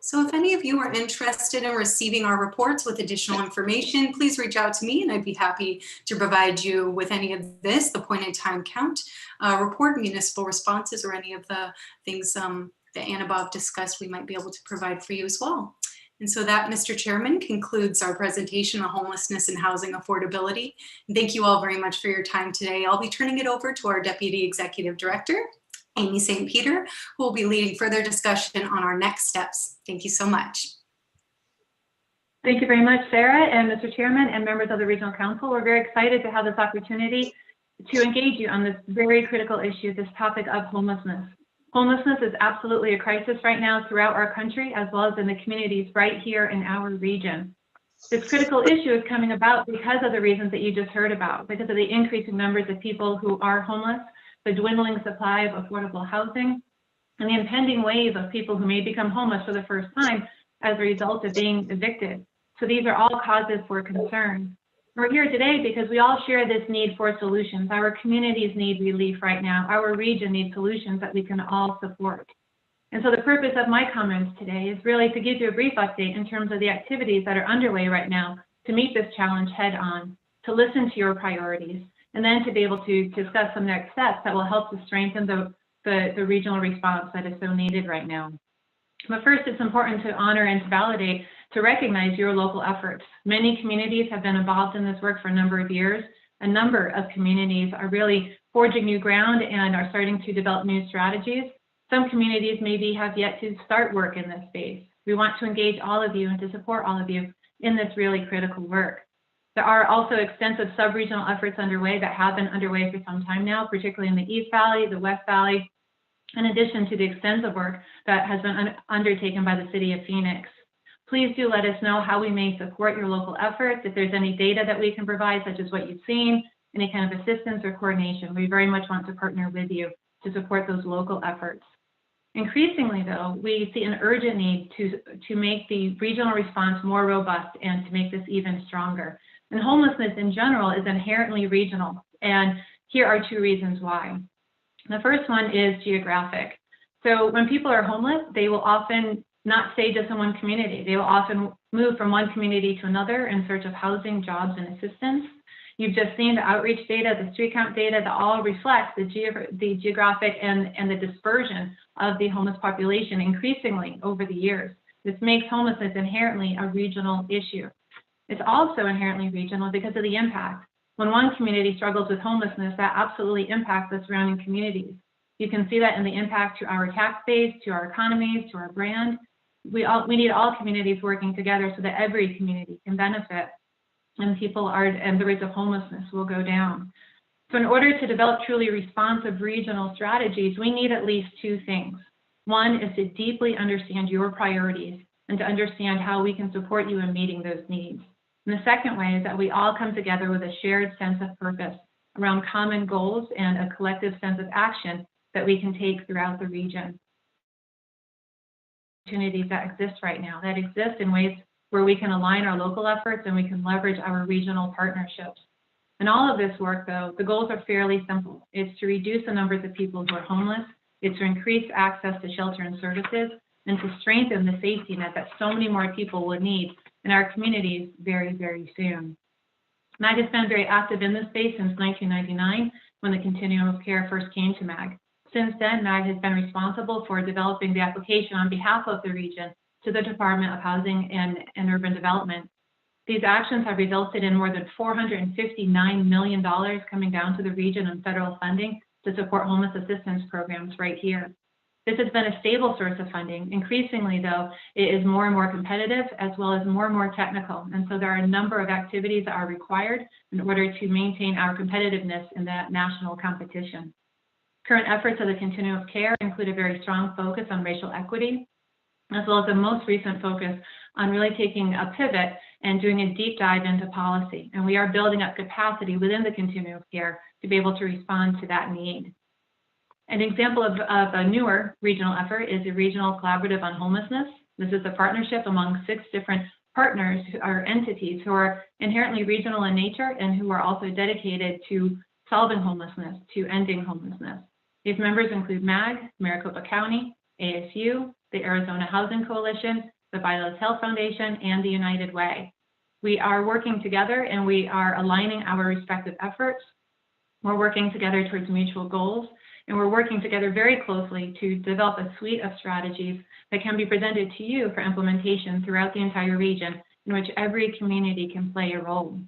So if any of you are interested in receiving our reports with additional information, please reach out to me and I'd be happy to provide you with any of this, the point in time count report, municipal responses, or any of the things that Anna Bob discussed we might be able to provide for you as well. And so that, Mr. Chairman, concludes our presentation on homelessness and housing affordability. And thank you all very much for your time today. I'll be turning it over to our Deputy Executive Director, Amy St. Peter, who will be leading further discussion on our next steps. Thank you so much. Thank you very much, Sarah and Mr. Chairman and members of the Regional Council. We're very excited to have this opportunity to engage you on this very critical issue, this topic of homelessness. Homelessness is absolutely a crisis right now throughout our country, as well as in the communities right here in our region. This critical issue is coming about because of the reasons that you just heard about, because of the increasing numbers of people who are homeless, the dwindling supply of affordable housing, and the impending wave of people who may become homeless for the first time as a result of being evicted. So these are all causes for concern. We're here today because we all share this need for solutions. Our communities need relief right now. Our region needs solutions that we can all support. And so the purpose of my comments today is really to give you a brief update in terms of the activities that are underway right now to meet this challenge head on, to listen to your priorities, and then to be able to discuss some next steps that will help to strengthen the regional response that is so needed right now. But first, it's important to honor and to validate, to recognize your local efforts. Many communities have been involved in this work for a number of years. A number of communities are really forging new ground and are starting to develop new strategies. Some communities maybe have yet to start work in this space. We want to engage all of you and to support all of you in this really critical work. There are also extensive sub-regional efforts underway that have been underway for some time now, particularly in the East Valley, the West Valley, in addition to the extensive work that has been undertaken by the City of Phoenix. Please do let us know how we may support your local efforts. If there's any data that we can provide, such as what you've seen, any kind of assistance or coordination, we very much want to partner with you to support those local efforts. Increasingly, though, we see an urgent need to make the regional response more robust and to make this even stronger. And homelessness in general is inherently regional. And here are two reasons why. The first one is geographic. So when people are homeless, they will often not stay just in one community. They will often move from one community to another in search of housing, jobs, and assistance. You've just seen the outreach data, the street count data that all reflects the geographic and the dispersion of the homeless population increasingly over the years. This makes homelessness inherently a regional issue. It's also inherently regional because of the impact. When one community struggles with homelessness, that absolutely impacts the surrounding communities. You can see that in the impact to our tax base, to our economies, to our brand. We need all communities working together so that every community can benefit and the rates of homelessness will go down. So in order to develop truly responsive regional strategies, we need at least two things. One is to deeply understand your priorities and to understand how we can support you in meeting those needs. And the second way is that we all come together with a shared sense of purpose around common goals and a collective sense of action that we can take throughout the region. Opportunities that exist right now, that exist in ways where we can align our local efforts and we can leverage our regional partnerships. And all of this work, though, the goals are fairly simple. It's to reduce the numbers of people who are homeless, it's to increase access to shelter and services, and to strengthen the safety net that so many more people will need in our communities very, very soon. MAG has been very active in this space since 1999, when the Continuum of Care first came to MAG. Since then, MAG has been responsible for developing the application on behalf of the region to the Department of Housing and Urban Development. These actions have resulted in more than $459 million coming down to the region in federal funding to support homeless assistance programs right here. This has been a stable source of funding. Increasingly, though, it is more and more competitive as well as more technical. And so there are a number of activities that are required in order to maintain our competitiveness in that national competition. Current efforts of the continuum of care include a very strong focus on racial equity, as well as the most recent focus on really taking a pivot and doing a deep dive into policy. And we are building up capacity within the continuum of care to be able to respond to that need. An example of a newer regional effort is the Regional Collaborative on Homelessness. This is a partnership among 6 different partners or entities who are inherently regional in nature and who are also dedicated to solving homelessness, to ending homelessness. These members include MAG, Maricopa County, ASU, the Arizona Housing Coalition, the Vilas Health Foundation, and the United Way. We are working together and we are aligning our respective efforts. We're working together towards mutual goals, and we're working together very closely to develop a suite of strategies that can be presented to you for implementation throughout the entire region, in which every community can play a role.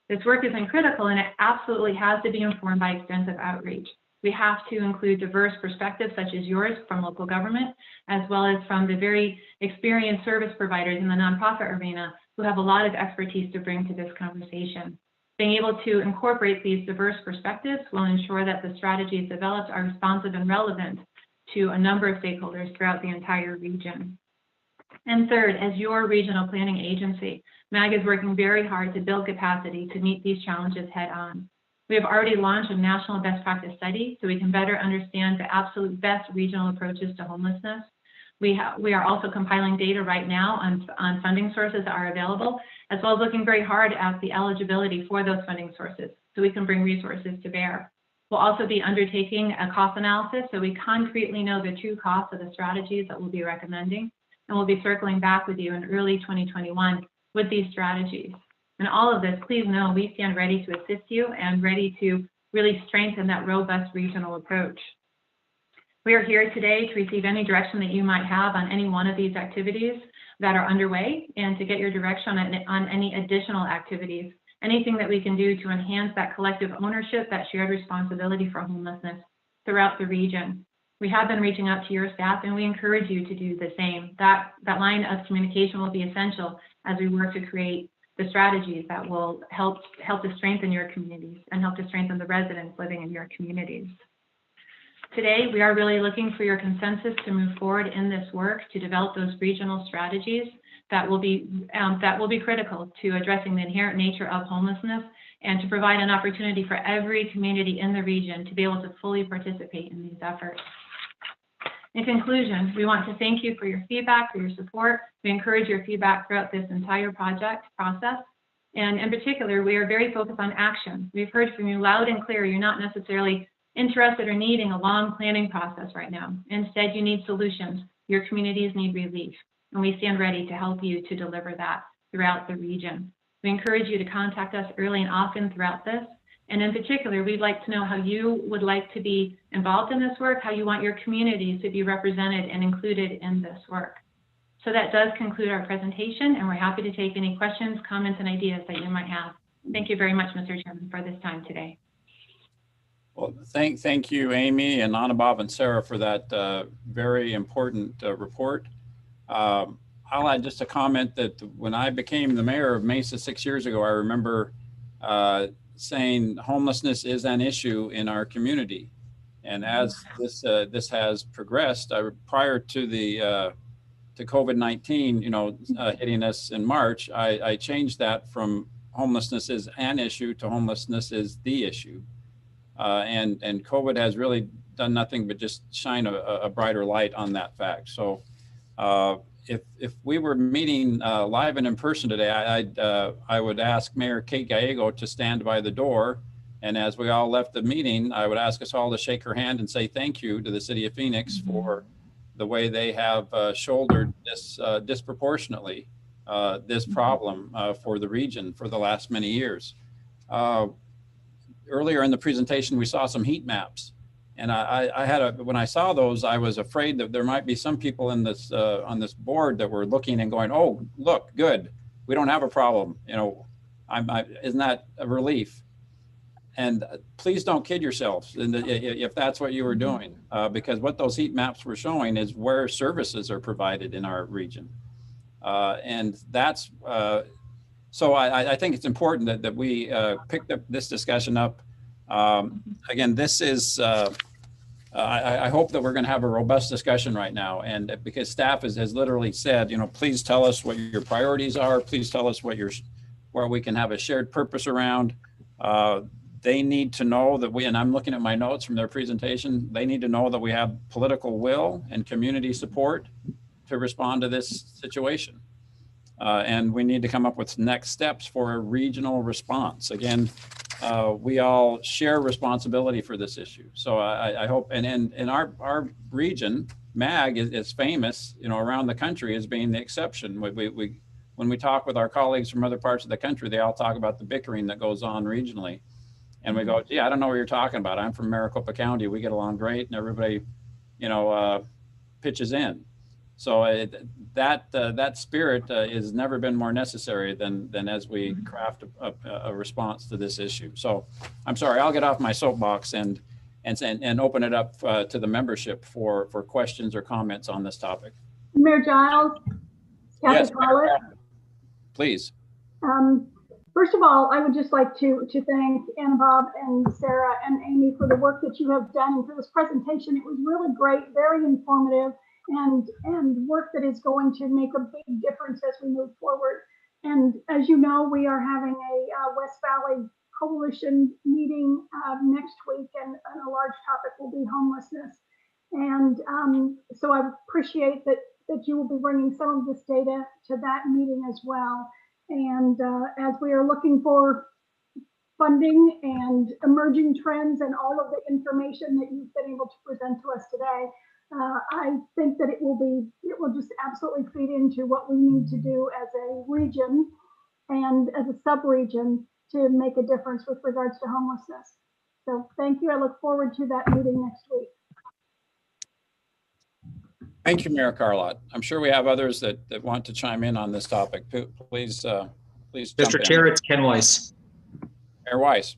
This work is critical, and it absolutely has to be informed by extensive outreach. We have to include diverse perspectives such as yours from local government, as well as from the very experienced service providers in the nonprofit arena who have a lot of expertise to bring to this conversation. Being able to incorporate these diverse perspectives will ensure that the strategies developed are responsive and relevant to a number of stakeholders throughout the entire region. And third, as your regional planning agency, MAG is working very hard to build capacity to meet these challenges head on. We have already launched a national best practice study so we can better understand the absolute best regional approaches to homelessness. We are also compiling data right now on funding sources that are available, as well as looking very hard at the eligibility for those funding sources so we can bring resources to bear. We'll also be undertaking a cost analysis so we concretely know the true cost of the strategies that we'll be recommending, and we'll be circling back with you in early 2021 with these strategies. And all of this, please know we stand ready to assist you and ready to really strengthen that robust regional approach. We are here today to receive any direction that you might have on any one of these activities that are underway and to get your direction on any additional activities, anything that we can do to enhance that collective ownership, that shared responsibility for homelessness throughout the region. We have been reaching out to your staff and we encourage you to do the same. That line of communication will be essential as we work to create the strategies that will help to strengthen your communities and help to strengthen the residents living in your communities. Today, we are really looking for your consensus to move forward in this work to develop those regional strategies that will be critical to addressing the inherent nature of homelessness and to provide an opportunity for every community in the region to be able to fully participate in these efforts. In conclusion, we want to thank you for your feedback, for your support. We encourage your feedback throughout this entire project process. And in particular, we are very focused on action. We've heard from you loud and clear. You're not necessarily interested or needing a long planning process right now. Instead, you need solutions. Your communities need relief. And we stand ready to help you to deliver that throughout the region. We encourage you to contact us early and often throughout this. And in particular, we'd like to know how you would like to be involved in this work, how you want your communities to be represented and included in this work. So that does conclude our presentation, and we're happy to take any questions, comments, and ideas that you might have. Thank you very much, Mr. Chairman, for this time today. Well, thank you, Amy and Anubhav and Sarah, for that very important report. I'll add just a comment that when I became the mayor of Mesa 6 years ago, I remember saying homelessness is an issue in our community. And as this has progressed, prior to the to COVID-19, hitting us in March, I changed that from homelessness is an issue to homelessness is the issue. And COVID has really done nothing but just shine a brighter light on that fact. So if we were meeting live and in person today, I would ask Mayor Kate Gallego to stand by the door. And as we all left the meeting, I would ask us all to shake her hand and say thank you to the city of Phoenix for the way they have shouldered this disproportionately, this problem for the region for the last many years. Earlier in the presentation, we saw some heat maps. And when I saw those, I was afraid that there might be some people in this on this board that were looking and going, oh, look, good. we don't have a problem. You know, isn't that a relief? And please don't kid yourselves if that's what you were doing, because what those heat maps were showing is where services are provided in our region. And that's, so I think it's important that we picked up this discussion up. Again, this is, I hope that we're going to have a robust discussion right now. And because staff has literally said, you know, please tell us what your priorities are. Please tell us where we can have a shared purpose around. They need to know that and I'm looking at my notes from their presentation, they need to know that we have political will and community support to respond to this situation. And we need to come up with next steps for a regional response. Again, we all share responsibility for this issue. So I hope, and in our region, MAG is famous, you know, around the country as being the exception. When we talk with our colleagues from other parts of the country, they all talk about the bickering that goes on regionally. And we go, gee, I don't know what you're talking about. I'm from Maricopa County. We get along great, and everybody, you know, pitches in. So that spirit has never been more necessary than as we craft a response to this issue. So I'm sorry, I'll get off my soapbox and open it up to the membership for questions or comments on this topic. Mayor Giles, Kathy Yes, Collett. Please. First of all, I would just like to thank Anna Bob and Sarah and Amy for the work that you have done and for this presentation. It was really great, very informative, and work that is going to make a big difference as we move forward. And as you know, we are having a West Valley Coalition meeting next week, and a large topic will be homelessness. And so I appreciate that you will be bringing some of this data to that meeting as well. And as we are looking for funding and emerging trends and all of the information that you've been able to present to us today, I think that it will just absolutely feed into what we need to do as a region and as a sub-region to make a difference with regards to homelessness. So thank you. I look forward to that meeting next week. Thank you, Mayor Carlott. I'm sure we have others that want to chime in on this topic. Please, please jump Mr. in. Chair, it's Ken Weiss. Mayor Weiss.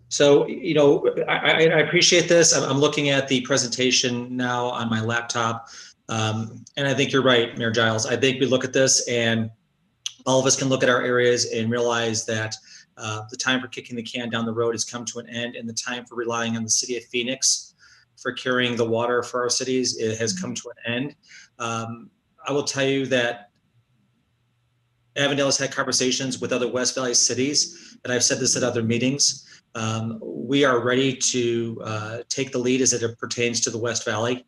So, you know, I appreciate this. I'm looking at the presentation now on my laptop. And I think you're right, Mayor Giles. I think we look at this and all of us can look at our areas and realize that the time for kicking the can down the road has come to an end, and the time for relying on the city of Phoenix for carrying the water for our cities, it has come to an end. I will tell you that Avondale has had conversations with other West Valley cities, and I've said this at other meetings. We are ready to take the lead as it pertains to the West Valley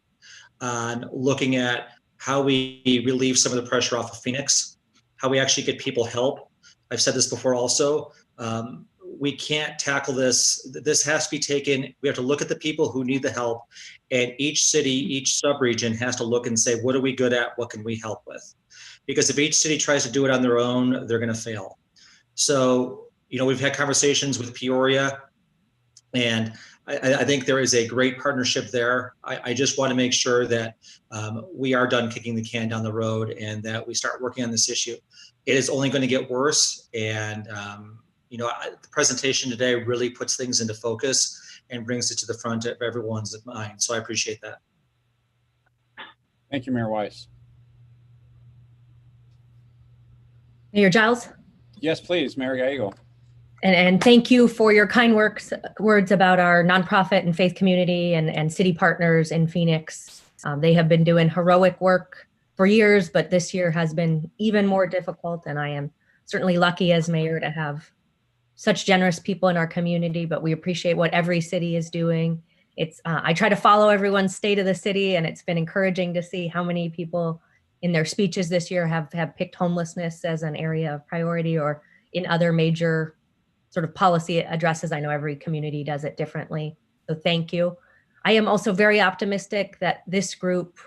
on looking at how we relieve some of the pressure off of Phoenix, how we actually get people help. I've said this before also. We can't tackle this. This has to be taken. We have to look at the people who need the help, and each city, each sub-region has to look and say, what are we good at? What can we help with? Because if each city tries to do it on their own, they're going to fail. So, you know, we've had conversations with Peoria, and I think there is a great partnership there. I just want to make sure that we are done kicking the can down the road and that we start working on this issue. It is only going to get worse, and you know, the presentation today really puts things into focus and brings it to the front of everyone's mind. So I appreciate that. Thank you, Mayor Weiss. Mayor Giles? Yes, please, Mayor Gallego. And thank you for your kind words about our nonprofit and faith community and city partners in Phoenix. They have been doing heroic work for years, but this year has been even more difficult. And I am certainly lucky as mayor to have such generous people in our community, but we appreciate what every city is doing. I try to follow everyone's state of the city, and it's been encouraging to see how many people in their speeches this year have picked homelessness as an area of priority, or in other major sort of policy addresses. I know every community does it differently. So thank you. I am also very optimistic that this group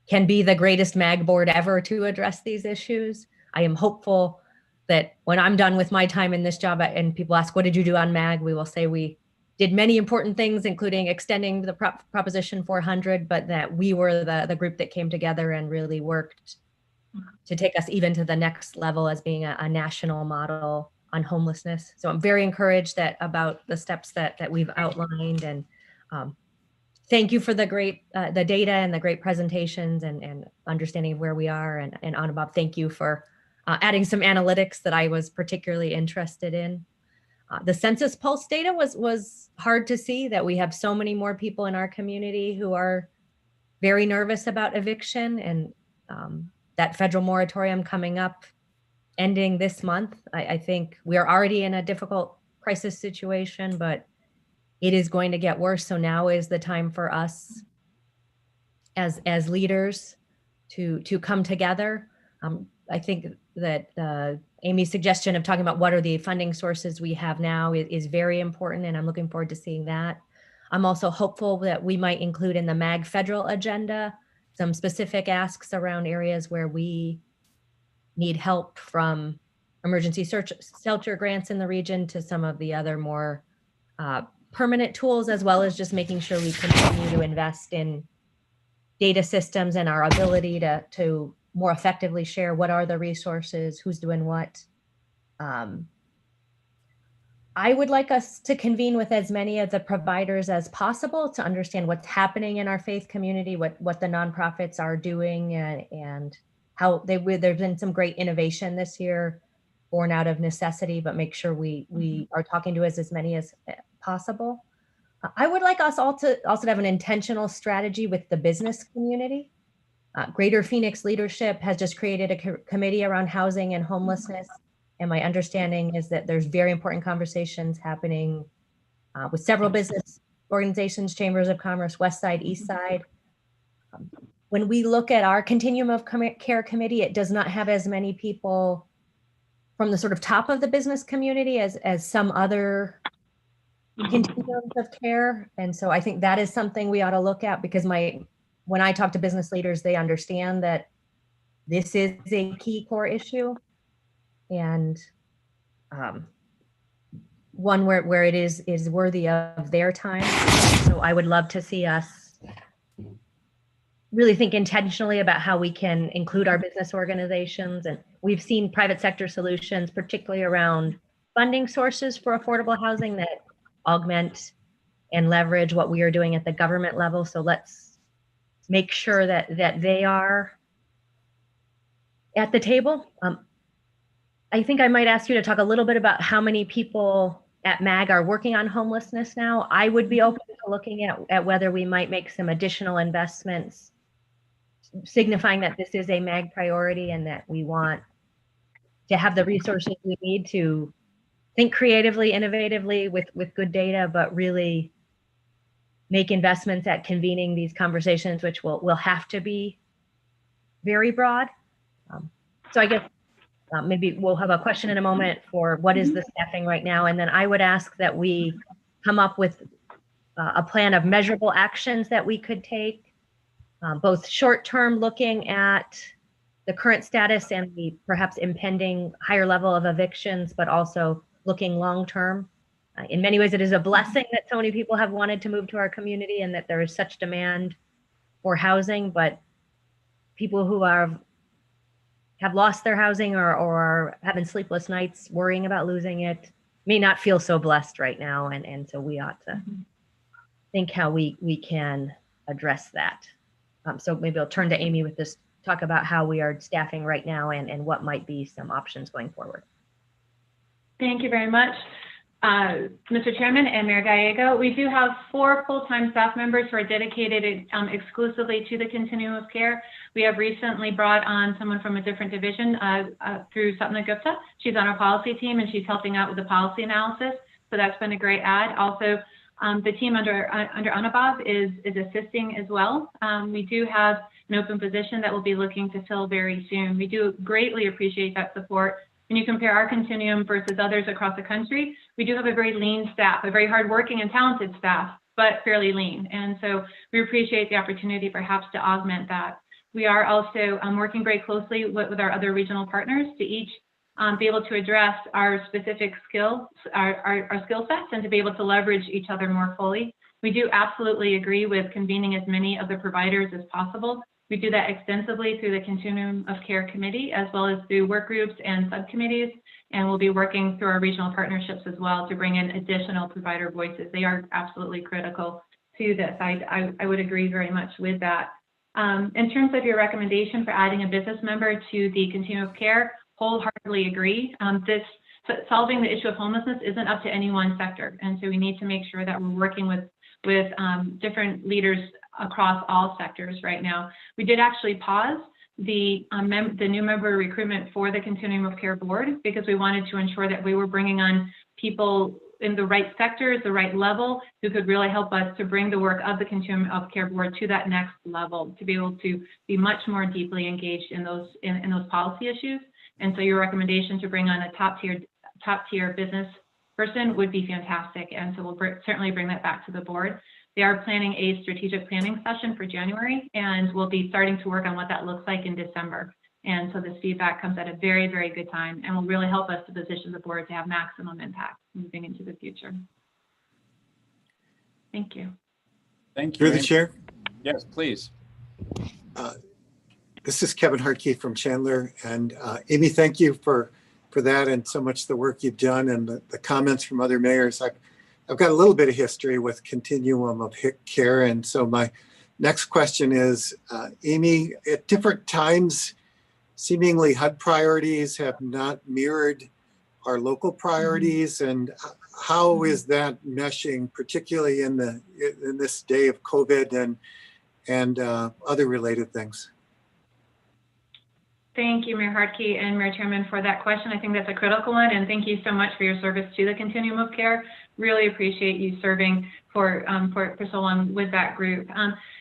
can be the greatest MAG board ever to address these issues. I am hopeful that when I'm done with my time in this job and people ask, what did you do on MAG? We will say we did many important things, including extending the Proposition 400, but that we were the group that came together and really worked to take us even to the next level as being a national model on homelessness. So I'm very encouraged about the steps that we've outlined, and thank you for the great, the data and the great presentations and understanding of where we are. And Anubhav, thank you for adding some analytics that I was particularly interested in. The census pulse data was hard to see, that we have so many more people in our community who are very nervous about eviction, and that federal moratorium coming up, ending this month. I think we are already in a difficult crisis situation, but it is going to get worse. So now is the time for us as leaders to come together. I think that Amy's suggestion of talking about what are the funding sources we have now is very important, and I'm looking forward to seeing that. I'm also hopeful that we might include in the MAG federal agenda some specific asks around areas where we need help, from emergency shelter grants in the region to some of the other more permanent tools, as well as just making sure we continue to invest in data systems and our ability to more effectively share what are the resources, who's doing what. I would like us to convene with as many of the providers as possible to understand what's happening in our faith community, what the nonprofits are doing, and how there's been some great innovation this year born out of necessity, but make sure we are talking to as many as possible. I would like us all to also have an intentional strategy with the business community. Greater Phoenix leadership has just created a committee around housing and homelessness. And my understanding is that there's very important conversations happening with several business organizations, chambers of commerce, West Side, East Side. When we look at our continuum of care committee, it does not have as many people from the sort of top of the business community as some other continuums of care. And so I think that is something we ought to look at, because when I talk to business leaders, they understand that this is a key core issue, and one where it is worthy of their time. So I would love to see us really think intentionally about how we can include our business organizations. And we've seen private sector solutions, particularly around funding sources for affordable housing, that augment and leverage what we are doing at the government level. So let's make sure that they are at the table. I think I might ask you to talk a little bit about how many people at MAG are working on homelessness now. I would be open to looking at whether we might make some additional investments, signifying that this is a MAG priority and that we want to have the resources we need to think creatively, innovatively with good data, but really make investments at convening these conversations, which will have to be very broad. So I guess maybe we'll have a question in a moment for what is the staffing right now. And then I would ask that we come up with a plan of measurable actions that we could take, both short-term, looking at the current status and the perhaps impending higher level of evictions, but also looking long-term. In many ways, it is a blessing that so many people have wanted to move to our community and that there is such demand for housing, but people who have lost their housing or are having sleepless nights worrying about losing it may not feel so blessed right now. And so we ought to think how we can address that. So maybe I'll turn to Amy with this, talk about how we are staffing right now and what might be some options going forward. Thank you very much, Mr. Chairman and Mayor Gallego. We do have 4 full-time staff members who are dedicated exclusively to the continuum of care. We have recently brought on someone from a different division through Satna Gupta. She's on our policy team and she's helping out with the policy analysis. So that's been a great add. Also, the team under Anubhav is assisting as well. We do have an open position that we'll be looking to fill very soon. We do greatly appreciate that support. When you compare our continuum versus others across the country, we do have a very lean staff, a very hardworking and talented staff, but fairly lean. And so we appreciate the opportunity perhaps to augment that. We are also working very closely with our other regional partners to each be able to address our specific skills, our skill sets, and to be able to leverage each other more fully. We do absolutely agree with convening as many of the providers as possible. We do that extensively through the Continuum of Care Committee, as well as through work groups and subcommittees. And we'll be working through our regional partnerships as well to bring in additional provider voices. They are absolutely critical to this. I would agree very much with that. In terms of your recommendation for adding a business member to the Continuum of Care, wholeheartedly agree. Solving the issue of homelessness isn't up to any one sector. And so we need to make sure that we're working with different leaders across all sectors right now. We did actually pause the new member recruitment for the Continuum of Care Board because we wanted to ensure that we were bringing on people in the right sectors, the right level, who could really help us to bring the work of the Continuum of Care Board to that next level, to be able to be much more deeply engaged in those policy issues. And so your recommendation to bring on a top tier business person would be fantastic. And so we'll certainly bring that back to the board. They are planning a strategic planning session for January, and we'll be starting to work on what that looks like in December. And so this feedback comes at a very, very good time and will really help us to position the board to have maximum impact moving into the future. Thank you. Thank you. Through the chair. Yes, please. This is Kevin Hartke from Chandler. And Amy, thank you for that and so much the work you've done and the comments from other mayors. I've got a little bit of history with Continuum of Care. And so my next question is, Amy, at different times, seemingly HUD priorities have not mirrored our local priorities. And how is that meshing, particularly in this day of COVID and other related things? Thank you, Mayor Hartke and Mayor Chairman, for that question. I think that's a critical one, and thank you so much for your service to the Continuum of Care. Really appreciate you serving for so long with that group.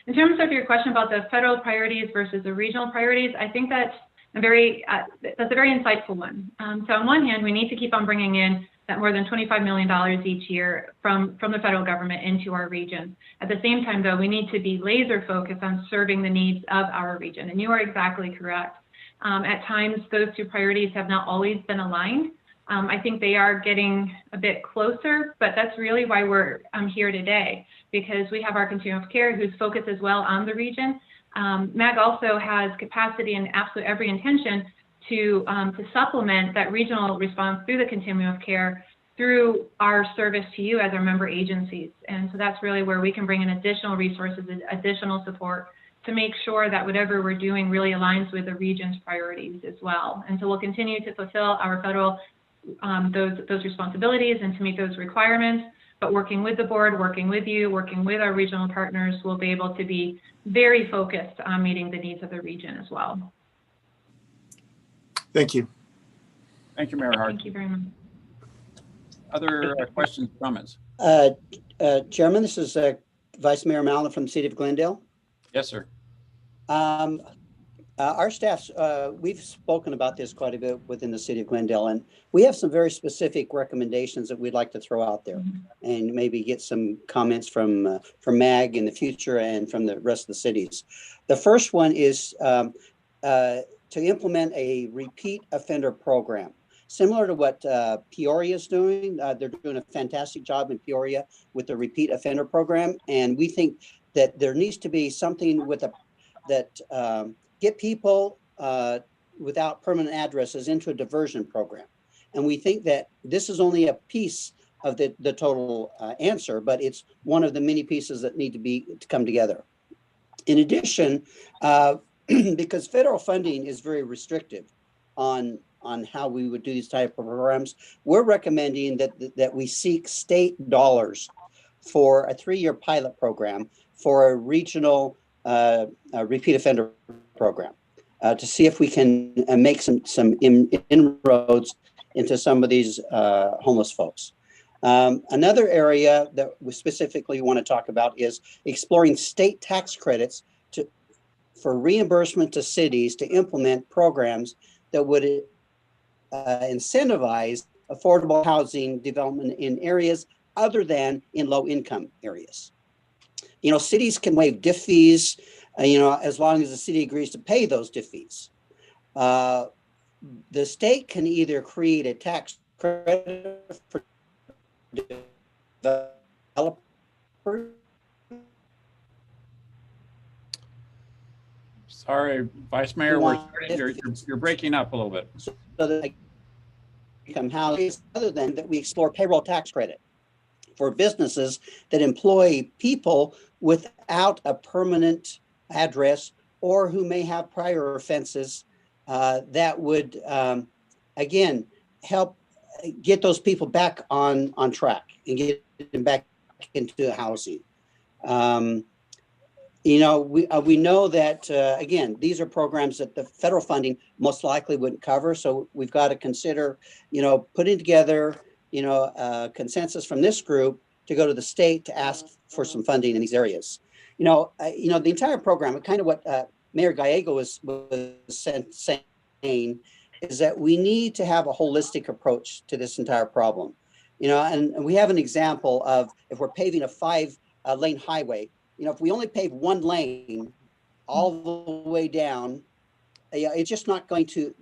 In terms of your question about the federal priorities versus the regional priorities, I think that's a very insightful one. So on one hand, we need to keep on bringing in that more than $25 million each year from the federal government into our region. At the same time, though, we need to be laser focused on serving the needs of our region, and you are exactly correct. At times, those two priorities have not always been aligned. I think they are getting a bit closer, but that's really why we're here today, because we have our Continuum of Care who's focused as well on the region. MAG also has capacity and absolute every intention to supplement that regional response through the Continuum of Care through our service to you as our member agencies. And so that's really where we can bring in additional resources, additional support to make sure that whatever we're doing really aligns with the region's priorities as well. And so we'll continue to fulfill our federal, those responsibilities and to meet those requirements, but working with the board, working with you, working with our regional partners, we'll be able to be very focused on meeting the needs of the region as well. Thank you. Thank you, Mayor Hart. Thank you very much. Other questions, comments? Chairman, this is Vice Mayor Mallon from the City of Glendale. Yes, sir. Our staff, we've spoken about this quite a bit within the City of Glendale, and we have some very specific recommendations that we'd like to throw out there and maybe get some comments from MAG in the future and from the rest of the cities. The first one is to implement a repeat offender program, similar to what Peoria is doing. They're doing a fantastic job in Peoria with the repeat offender program, and we think that there needs to be something with that get people without permanent addresses into a diversion program. And we think that this is only a piece of the total answer, but it's one of the many pieces that need to come together. In addition, because federal funding is very restrictive on how we would do these type of programs, we're recommending that we seek state dollars for a 3-year pilot program for a regional repeat offender program to see if we can make some inroads into some of these homeless folks. Another area that we specifically want to talk about is exploring state tax credits for reimbursement to cities to implement programs that would incentivize affordable housing development in areas other than in low-income areas. You know, cities can waive DIF fees, as long as the city agrees to pay those DIF fees. The state can either create a tax credit for developers. Sorry, Vice Mayor, you're breaking up a little bit. So that income housing, other than that we explore payroll tax credit for businesses that employ people without a permanent address or who may have prior offenses that would, again, help get those people back on track and get them back into housing. You know, we know that, again, these are programs that the federal funding most likely wouldn't cover. So we've got to consider, you know, putting together, you know, a consensus from this group to go to the state to ask for some funding in these areas. You know, the entire program, kind of what Mayor Gallego was saying, is that we need to have a holistic approach to this entire problem. You know, and we have an example of if we're paving a 5-lane highway, you know, if we only pave one lane all the way down, it's just not going to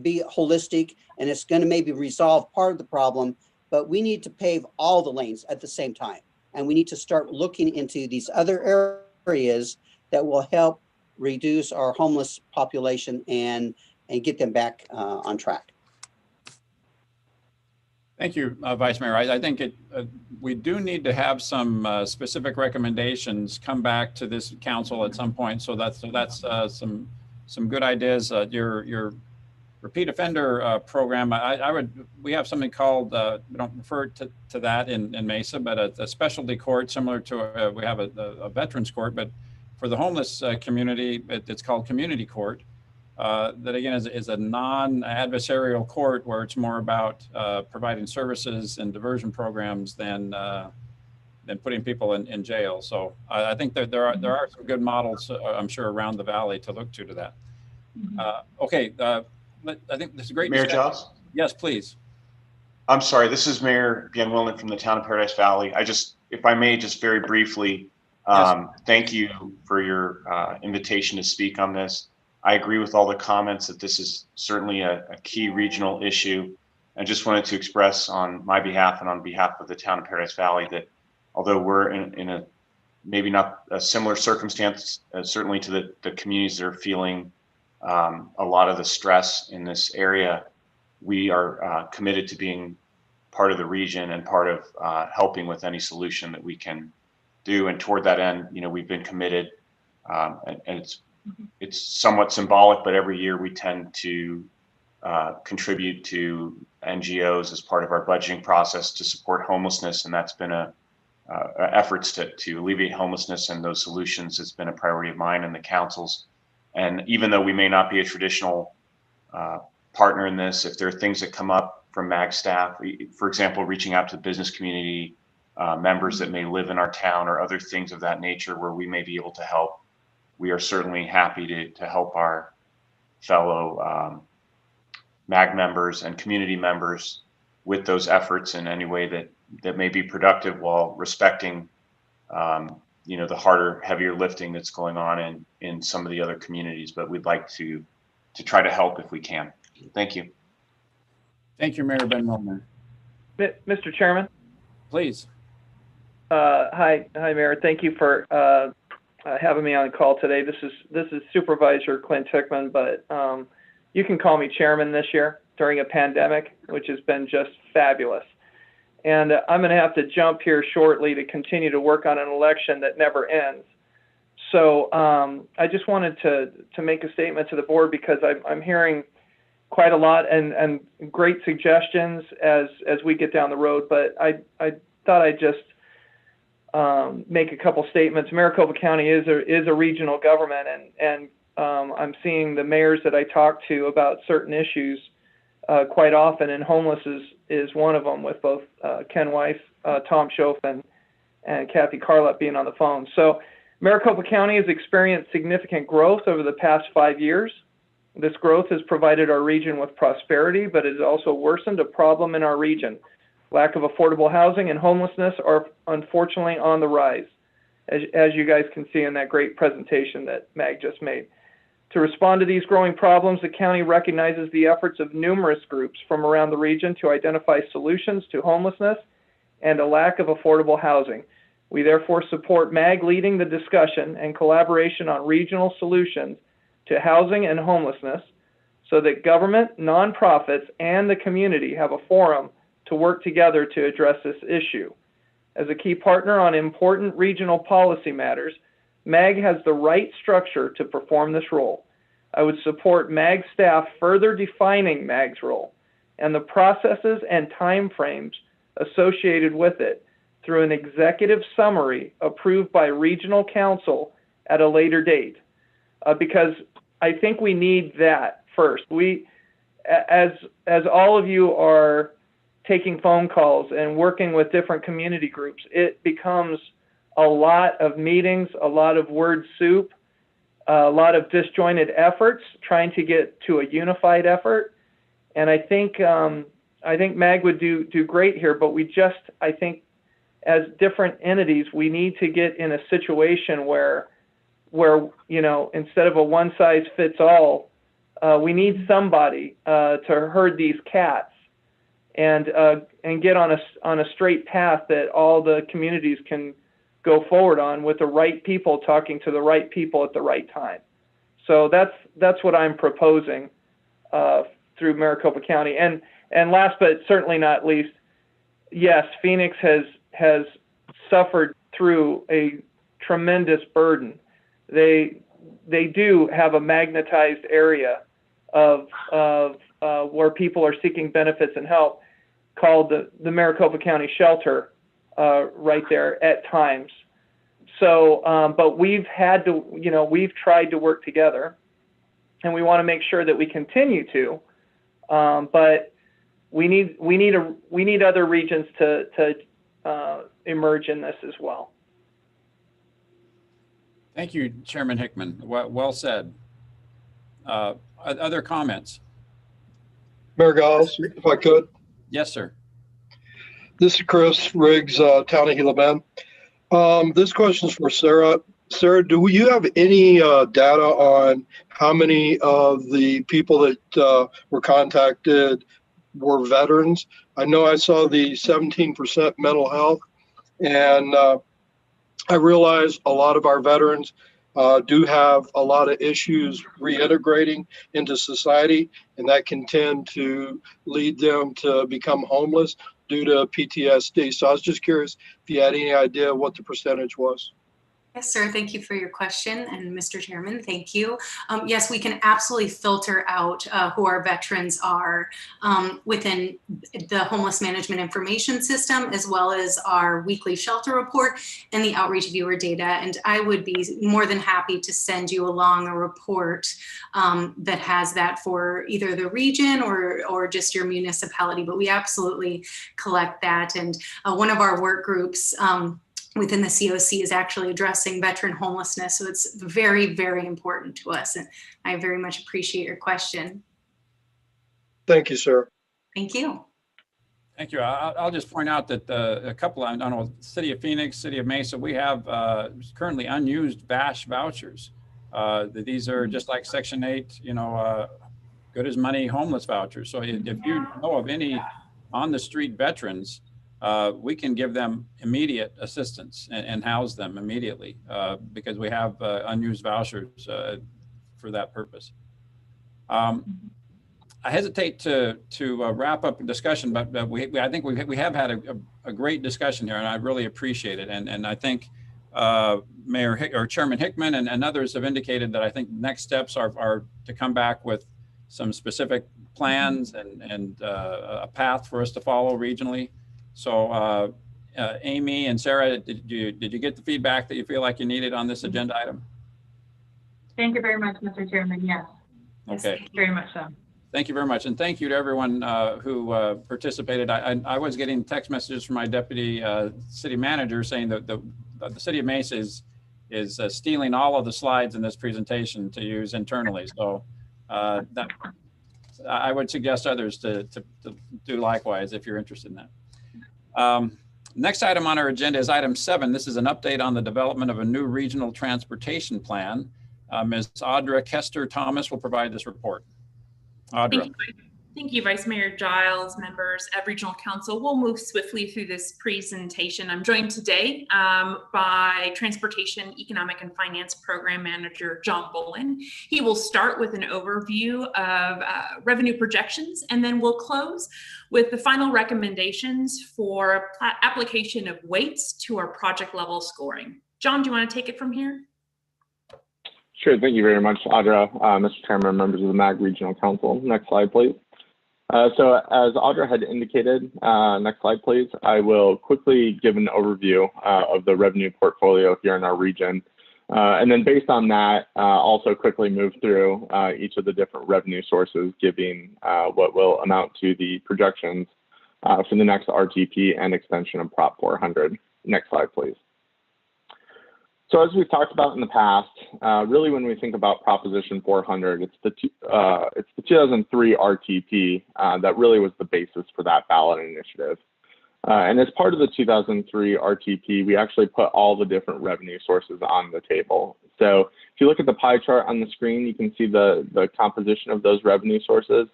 be holistic, and it's going to maybe resolve part of the problem, but we need to pave all the lanes at the same time. And we need to start looking into these other areas that will help reduce our homeless population and get them back on track. Thank you, Vice Mayor. I think we do need to have some specific recommendations come back to this council at some point. So that's some good ideas. Your repeat offender program. We have something called, we don't refer to that in Mesa, but a specialty court similar to we have a veterans court, but for the homeless community, it's called community court. That again is a non-adversarial court where it's more about providing services and diversion programs than putting people in jail. So I think that there are some good models, I'm sure, around the valley to look to that. Okay, I think this is a great. Mayor Giles? Yes, please. I'm sorry, this is Mayor Ben Willen from the town of Paradise Valley. If I may, just very briefly, thank you for your invitation to speak on this. I agree with all the comments that this is certainly a key regional issue. I just wanted to express on my behalf and on behalf of the town of Paradise Valley that although we're in a maybe not a similar circumstance, certainly to the communities that are feeling a lot of the stress in this area, we are committed to being part of the region and part of helping with any solution that we can do. And toward that end, you know, we've been committed, and it's somewhat symbolic, but every year we tend to contribute to NGOs as part of our budgeting process to support homelessness, and that's been efforts to alleviate homelessness, and those solutions has been a priority of mine and the council's. And even though we may not be a traditional partner in this, if there are things that come up from MAG staff, for example, reaching out to the business community members that may live in our town or other things of that nature where we may be able to help, we are certainly happy to help our fellow MAG members and community members with those efforts in any way that may be productive while respecting you know, the harder, heavier lifting that's going on in some of the other communities. But we'd like to try to help if we can. Thank you. Thank you, Mayor Ben Wilner. Mr. Chairman. Please. Hi, Mayor. Thank you for having me on the call today. This is Supervisor Clint Hickman, but you can call me Chairman this year during a pandemic, which has been just fabulous. And I'm going to have to jump here shortly to continue to work on an election that never ends. So I just wanted to make a statement to the board because I'm hearing quite a lot and great suggestions as we get down the road. But I thought I'd just make a couple statements. Maricopa County is a regional government, and I'm seeing the mayors that I talk to about certain issues quite often, and homeless is one of them, with both Ken Weiss, Tom Schoaf, and Kathy Carlett being on the phone. So Maricopa County has experienced significant growth over the past 5 years. This growth has provided our region with prosperity, but it has also worsened a problem in our region. Lack of affordable housing and homelessness are unfortunately on the rise, as you guys can see in that great presentation that Mag just made. To respond to these growing problems, the county recognizes the efforts of numerous groups from around the region to identify solutions to homelessness and a lack of affordable housing. We therefore support MAG leading the discussion and collaboration on regional solutions to housing and homelessness so that government, nonprofits, and the community have a forum to work together to address this issue. As a key partner on important regional policy matters, MAG has the right structure to perform this role. I would support MAG staff further defining MAG's role and the processes and timeframes associated with it through an executive summary approved by regional council at a later date. Because I think we need that first. As all of you are taking phone calls and working with different community groups, it becomes a lot of meetings, a lot of word soup, a lot of disjointed efforts trying to get to a unified effort. And I think MAG would do great here, but I think as different entities, we need to get in a situation where instead of a one size fits all, we need somebody to herd these cats and get on a straight path that all the communities can go forward on, with the right people talking to the right people at the right time. So that's what I'm proposing through Maricopa County. And last but certainly not least, yes, Phoenix has suffered through a tremendous burden. They do have a magnetized area of where people are seeking benefits and help, called the Maricopa County Shelter right there at times. So, but we've tried to work together, and we want to make sure that we continue to. But we need other regions to emerge in this as well. Thank you, Chairman Hickman. Well said. Other comments? Mayor Giles, if I could. Yes, sir. This is Chris Riggs, Town of Gila Bend. This question is for Sarah. Sarah, do you have any data on how many of the people that were contacted were veterans? I know I saw the 17% mental health, and I realize a lot of our veterans do have a lot of issues reintegrating into society, and that can tend to lead them to become homeless due to PTSD. So I was just curious if you had any idea what the percentage was. Yes, sir. Thank you for your question. And Mr. Chairman, thank you. Yes, we can absolutely filter out who our veterans are within the Homeless Management Information System, as well as our weekly shelter report and the outreach viewer data. And I would be more than happy to send you along a report that has that for either the region or just your municipality. But we absolutely collect that. And one of our work groups within the COC is actually addressing veteran homelessness. So it's very, very important to us. And I very much appreciate your question. Thank you, sir. Thank you. Thank you. I'll just point out that a couple, I don't know, City of Phoenix, City of Mesa, we have currently unused VASH vouchers. These are just like Section 8, good as money homeless vouchers. So if you know of any on the street veterans, we can give them immediate assistance and house them immediately because we have unused vouchers for that purpose. I hesitate to wrap up the discussion, but I think we have had a great discussion here, and I really appreciate it. And I think Chairman Hickman and others have indicated that I think next steps are to come back with some specific plans and a path for us to follow regionally. So Amy and Sarah, did you get the feedback that you feel like you needed on this agenda item? Thank you very much, Mr. Chairman. Yes. Okay. Very much so. Thank you very much. And thank you to everyone who participated. I was getting text messages from my deputy city manager saying that the City of Mesa is stealing all of the slides in this presentation to use internally. So that I would suggest others to do likewise if you're interested in that. Next item on our agenda is item 7. This is an update on the development of a new regional transportation plan. Ms. Audra Kester Thomas will provide this report. Audra. Thank you, Vice Mayor Giles, members of Regional Council. We'll move swiftly through this presentation. I'm joined today by Transportation, Economic and Finance Program Manager John Bolin. He will start with an overview of revenue projections, and then we'll close with the final recommendations for application of weights to our project level scoring. John, do you want to take it from here? Sure, thank you very much, Audra. Mr. Chairman, members of the MAG Regional Council. Next slide, please. So as Audra had indicated, next slide, please. I will quickly give an overview of the revenue portfolio here in our region. And then based on that, also quickly move through each of the different revenue sources, giving what will amount to the projections for the next RTP and extension of Prop 400. Next slide, please. So as we've talked about in the past, really when we think about Proposition 400, it's the 2003 RTP that really was the basis for that ballot initiative. And as part of the 2003 RTP, we actually put all the different revenue sources on the table. So if you look at the pie chart on the screen, you can see the composition of those revenue sources.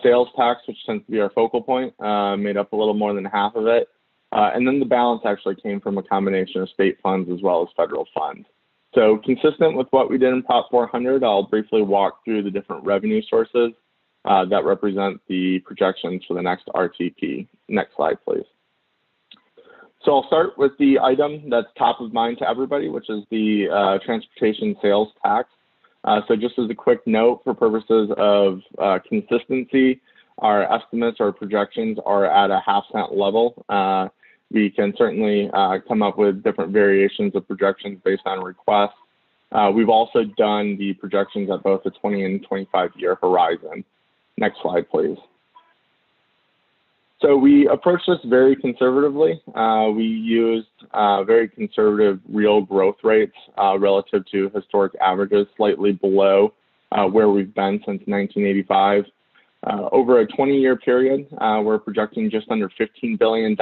Sales tax, which tends to be our focal point, made up a little more than half of it. And then the balance actually came from a combination of state funds as well as federal funds. So consistent with what we did in Prop 400, I'll briefly walk through the different revenue sources that represent the projections for the next RTP. Next slide, please. So I'll start with the item that's top of mind to everybody, which is the transportation sales tax. So just as a quick note, for purposes of consistency, our estimates or projections are at a half-cent level. We can certainly come up with different variations of projections based on requests. We've also done the projections at both the 20 and 25-year horizon. Next slide, please. So we approached this very conservatively. We used very conservative real growth rates relative to historic averages, slightly below where we've been since 1985. Over a 20-year period, we're projecting just under $15 billion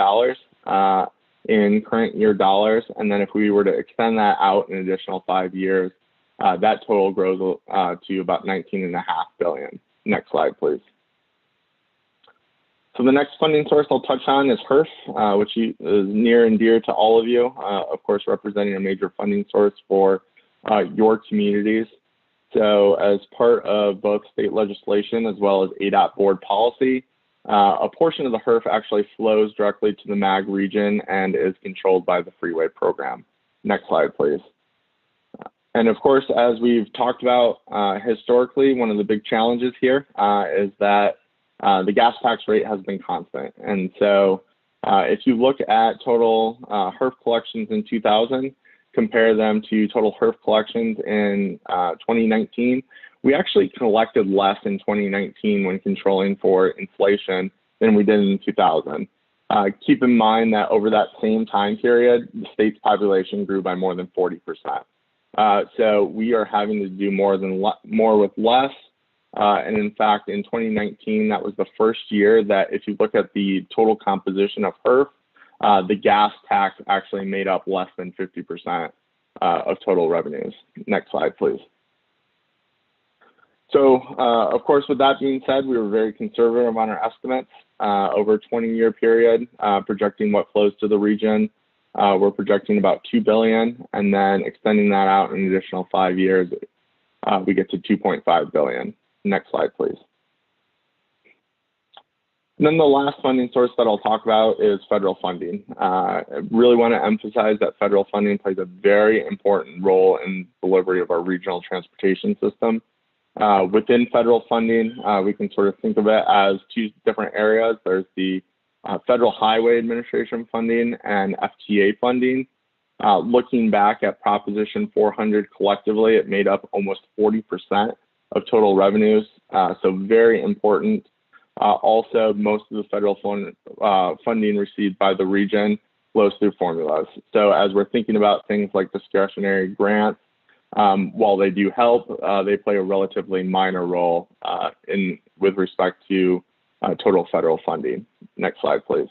in current year dollars. And then if we were to extend that out an additional 5 years, that total grows to about $19.5 billion. Next slide, please. So the next funding source I'll touch on is HERF, which is near and dear to all of you, of course, representing a major funding source for your communities. So as part of both state legislation as well as ADOT board policy, a portion of the HERF actually flows directly to the MAG region and is controlled by the freeway program. Next slide, please. And of course, as we've talked about historically, one of the big challenges here is that the gas tax rate has been constant. And so if you look at total HERF collections in 2000, compare them to total HERF collections in 2019, we actually collected less in 2019 when controlling for inflation than we did in 2000. Keep in mind that over that same time period, the state's population grew by more than 40%. So we are having to do more with less. And in fact, in 2019, that was the first year that if you look at the total composition of HERF, the gas tax actually made up less than 50% of total revenues. Next slide, please. So, of course, with that being said, we were very conservative on our estimates over a 20-year period, projecting what flows to the region. We're projecting about $2 billion, and then extending that out an additional 5 years, we get to $2.5 billion. Next slide, please. And then the last funding source that I'll talk about is federal funding. I really want to emphasize that federal funding plays a very important role in delivery of our regional transportation system. Within federal funding, we can sort of think of it as two different areas. There's the Federal Highway Administration funding and FTA funding. Looking back at Proposition 400 collectively, it made up almost 40% of total revenues, so very important. Also, most of the federal funding received by the region flows through formulas. So as we're thinking about things like discretionary grants, while they do help, they play a relatively minor role with respect to total federal funding. Next slide, please.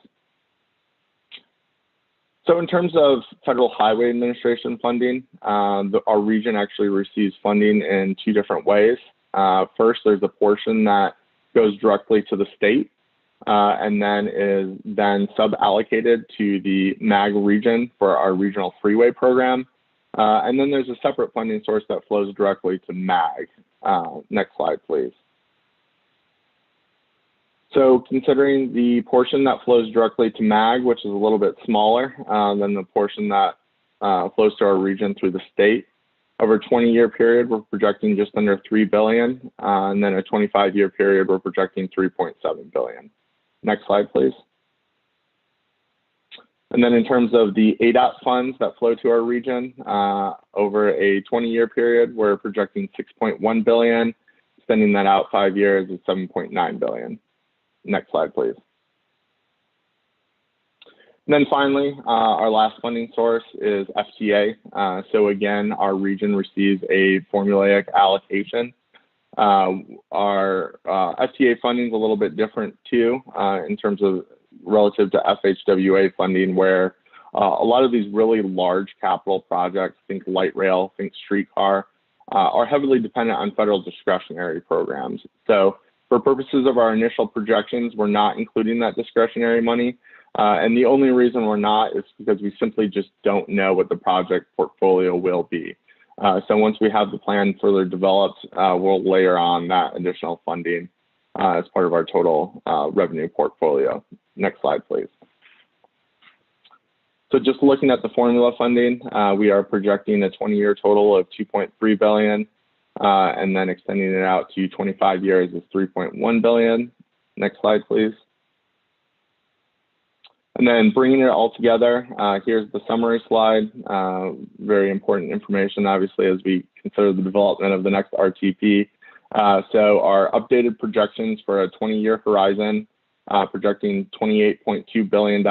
So in terms of Federal Highway Administration funding, our region actually receives funding in two different ways. First, there's a portion that goes directly to the state and then is then sub-allocated to the MAG region for our regional freeway program. And then there's a separate funding source that flows directly to MAG. Next slide, please. So considering the portion that flows directly to MAG, which is a little bit smaller than the portion that flows to our region through the state, over a 20-year period, we're projecting just under $3 billion, and then a 25-year period, we're projecting $3.7 billion. Next slide, please. And then in terms of the ADOT funds that flow to our region, over a 20-year period, we're projecting $6.1 billion. Extending that out 5 years is $7.9 billion. Next slide, please. And then finally, our last funding source is FTA. So again, our region receives a formulaic allocation. Our FTA funding is a little bit different too, in terms of relative to FHWA funding, where a lot of these really large capital projects, think light rail, think streetcar, are heavily dependent on federal discretionary programs. So for purposes of our initial projections, we're not including that discretionary money. And the only reason we're not is because we simply just don't know what the project portfolio will be. So once we have the plan further developed, we'll layer on that additional funding as part of our total revenue portfolio. Next slide, please. So just looking at the formula funding, we are projecting a 20-year total of $2.3 billion, and then extending it out to 25 years is $3.1 billion. Next slide, please. And then bringing it all together, here's the summary slide. Very important information, obviously, as we consider the development of the next RTP. So our updated projections for a 20-year horizon, projecting $28.2 billion,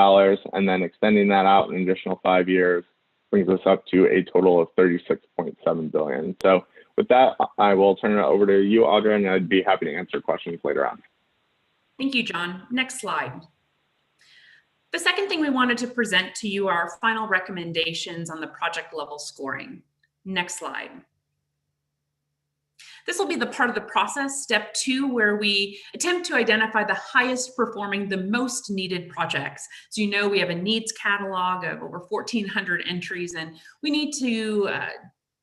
and then extending that out an additional 5 years brings us up to a total of $36.7 billion. So with that, I will turn it over to you, Audra, and I'd be happy to answer questions later on. Thank you, John. Next slide. The second thing we wanted to present to you are our final recommendations on the project level scoring. Next slide. This will be the part of the process, step 2, where we attempt to identify the highest performing, the most needed projects. So you know we have a needs catalog of over 1,400 entries, and we need to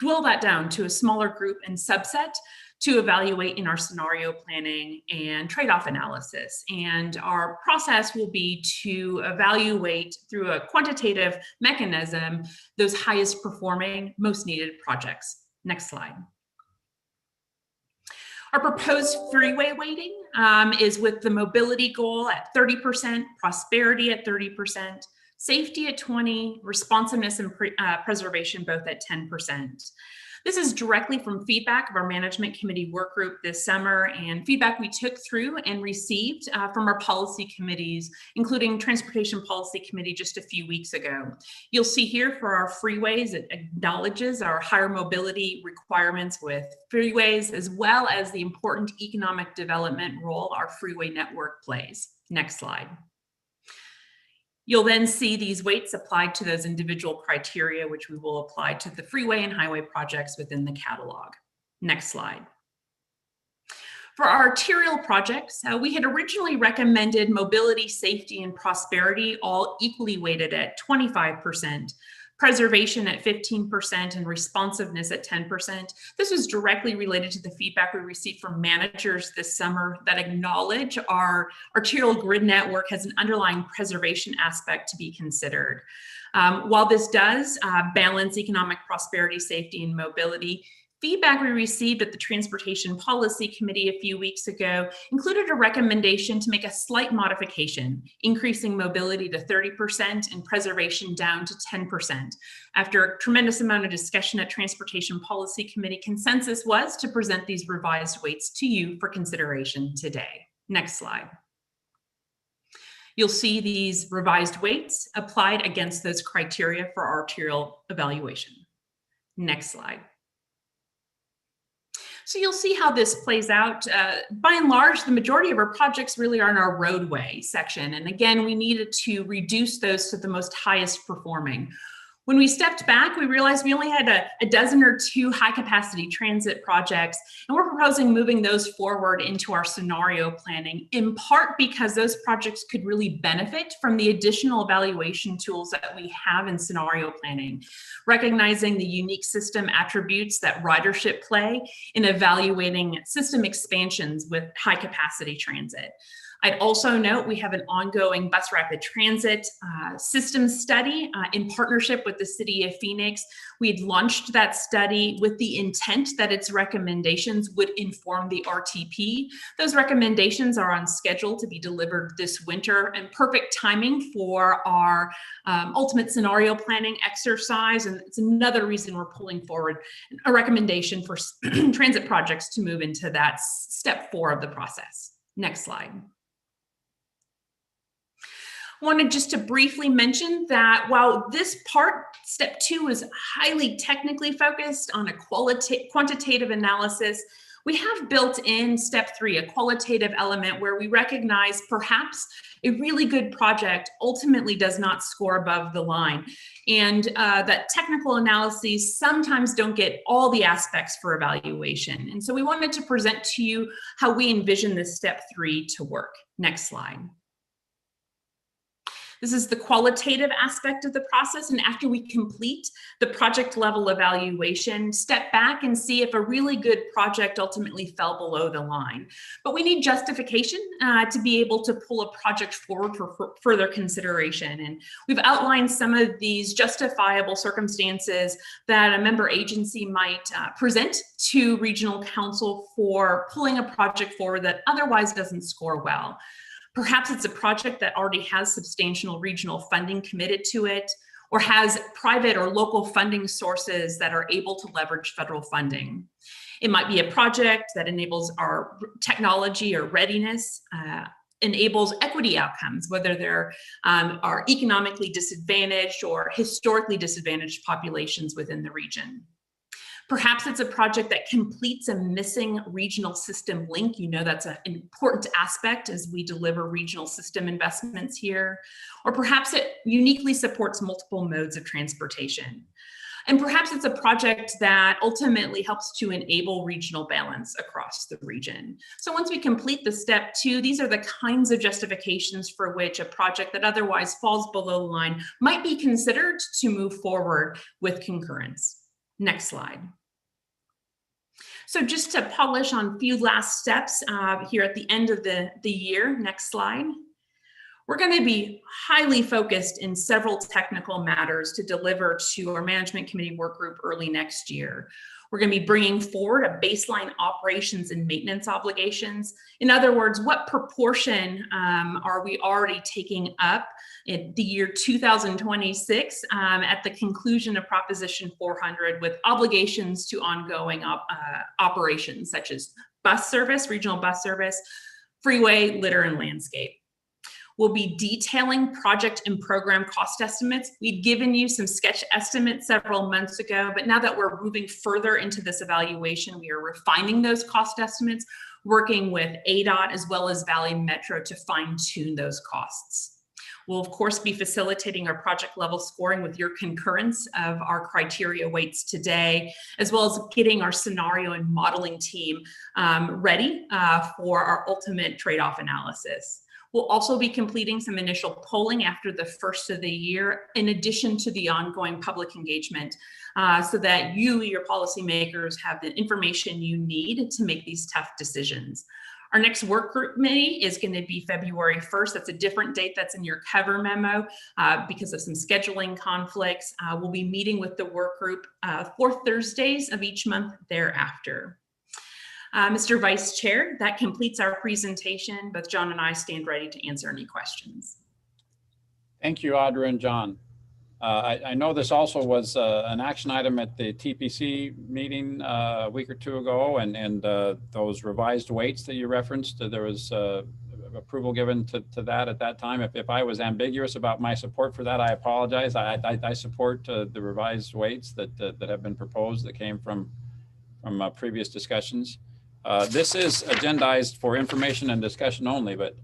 dwill that down to a smaller group and subset to evaluate in our scenario planning and trade-off analysis. And our process will be to evaluate through a quantitative mechanism those highest performing, most needed projects. Next slide. Our proposed freeway weighting is with the mobility goal at 30%, prosperity at 30%, safety at 20%, responsiveness and preservation both at 10%. This is directly from feedback of our management committee work group this summer and feedback we took through and received from our policy committees, including Transportation Policy Committee just a few weeks ago. You'll see here for our freeways, it acknowledges our higher mobility requirements with freeways, as well as the important economic development role our freeway network plays. Next slide. You'll then see these weights applied to those individual criteria, which we will apply to the freeway and highway projects within the catalog. Next slide. For our arterial projects, we had originally recommended mobility, safety, and prosperity all equally weighted at 25%, preservation at 15%, and responsiveness at 10%. This was directly related to the feedback we received from managers this summer that acknowledge our arterial grid network has an underlying preservation aspect to be considered. While this does balance economic prosperity, safety, and mobility, feedback we received at the Transportation Policy Committee a few weeks ago included a recommendation to make a slight modification, increasing mobility to 30% and preservation down to 10%. After a tremendous amount of discussion at Transportation Policy Committee, consensus was to present these revised weights to you for consideration today. Next slide. You'll see these revised weights applied against those criteria for our arterial evaluation. Next slide. So you'll see how this plays out. By and large, the majority of our projects really are in our roadway section. And again, we needed to reduce those to the most highest performing. When we stepped back, we realized we only had a dozen or two high capacity transit projects, and we're proposing moving those forward into our scenario planning, in part because those projects could really benefit from the additional evaluation tools that we have in scenario planning, recognizing the unique system attributes that ridership play in evaluating system expansions with high capacity transit. I'd also note we have an ongoing bus rapid transit system study in partnership with the City of Phoenix. We'd launched that study with the intent that its recommendations would inform the RTP. Those recommendations are on schedule to be delivered this winter, and perfect timing for our ultimate scenario planning exercise. And it's another reason we're pulling forward a recommendation for transit projects to move into that step 4 of the process. Next slide. Wanted just to briefly mention that while this part, step 2, is highly technically focused on a quantitative analysis, we have built in step 3, a qualitative element where we recognize perhaps a really good project ultimately does not score above the line, and that technical analyses sometimes don't get all the aspects for evaluation. And so we wanted to present to you how we envision this step 3 to work. Next slide. This is the qualitative aspect of the process, and after we complete the project level evaluation, step back and see if a really good project ultimately fell below the line. But we need justification to be able to pull a project forward for further consideration. And we've outlined some of these justifiable circumstances that a member agency might present to regional council for pulling a project forward that otherwise doesn't score well. Perhaps it's a project that already has substantial regional funding committed to it, or has private or local funding sources that are able to leverage federal funding. It might be a project that enables our technology or readiness, enables equity outcomes, whether there are economically disadvantaged or historically disadvantaged populations within the region. Perhaps it's a project that completes a missing regional system link. You know that's an important aspect as we deliver regional system investments here. Or perhaps it uniquely supports multiple modes of transportation. And perhaps it's a project that ultimately helps to enable regional balance across the region. So once we complete the step 2, these are the kinds of justifications for which a project that otherwise falls below the line might be considered to move forward with concurrence. Next slide. So just to polish on a few last steps here at the end of the year, next slide. We're going to be highly focused in several technical matters to deliver to our management committee work group early next year. We're going to be bringing forward a baseline operations and maintenance obligations. In other words, what proportion are we already taking up in the year 2026 at the conclusion of Proposition 400 with obligations to ongoing operations such as bus service, regional bus service, freeway, litter, and landscape. We'll be detailing project and program cost estimates. We'd given you some sketch estimates several months ago, but now that we're moving further into this evaluation, we are refining those cost estimates, working with ADOT as well as Valley Metro to fine-tune those costs. We'll of course be facilitating our project level scoring with your concurrence of our criteria weights today, as well as getting our scenario and modeling team ready for our ultimate trade-off analysis. We'll also be completing some initial polling after the first of the year, in addition to the ongoing public engagement, so that you, your policymakers, have the information you need to make these tough decisions. Our next work group meeting is going to be February 1st. That's a different date that's in your cover memo because of some scheduling conflicts. We'll be meeting with the work group 4th Thursdays of each month thereafter. Mr. Vice Chair, that completes our presentation. Both John and I stand ready to answer any questions. Thank you, Audra and John. I know this also was an action item at the TPC meeting a week or two ago, and those revised weights that you referenced, there was approval given to that at that time. If I was ambiguous about my support for that, I apologize. I support the revised weights that have been proposed that came from previous discussions. This is agendized for information and discussion only, but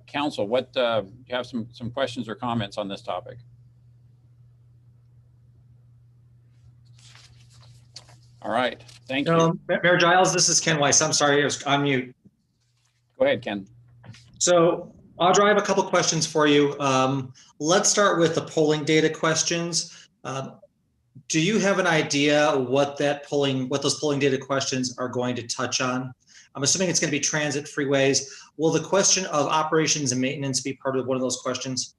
Council, what you have some questions or comments on this topic? All right, thank you. Mayor Giles, this is Ken Weiss. I'm sorry, I was on mute. Go ahead, Ken. So Audra, I have a couple questions for you. Let's start with the polling data questions. Do you have an idea what those polling data questions are going to touch on? I'm assuming it's going to be transit, freeways. Will the question of operations and maintenance be part of one of those questions?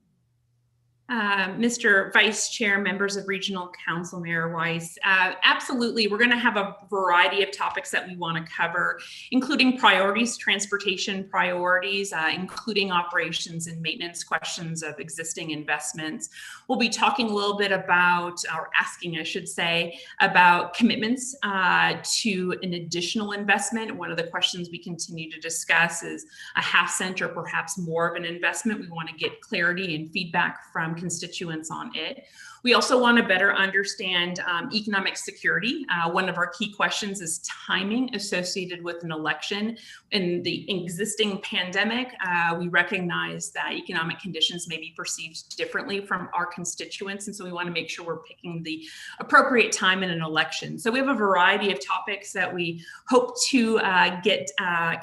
Mr. Vice Chair, members of Regional Council, Mayor Weiss, absolutely. We're going to have a variety of topics that we want to cover, including priorities, transportation priorities, including operations and maintenance questions of existing investments. We'll be talking a little bit about, or asking, I should say, about commitments to an additional investment. One of the questions we continue to discuss is a half cent or perhaps more of an investment. We want to get clarity and feedback from constituents on it. We also want to better understand economic security. One of our key questions is timing associated with an election. In the existing pandemic, we recognize that economic conditions may be perceived differently from our constituents, and so we want to make sure we're picking the appropriate time in an election. So we have a variety of topics that we hope to get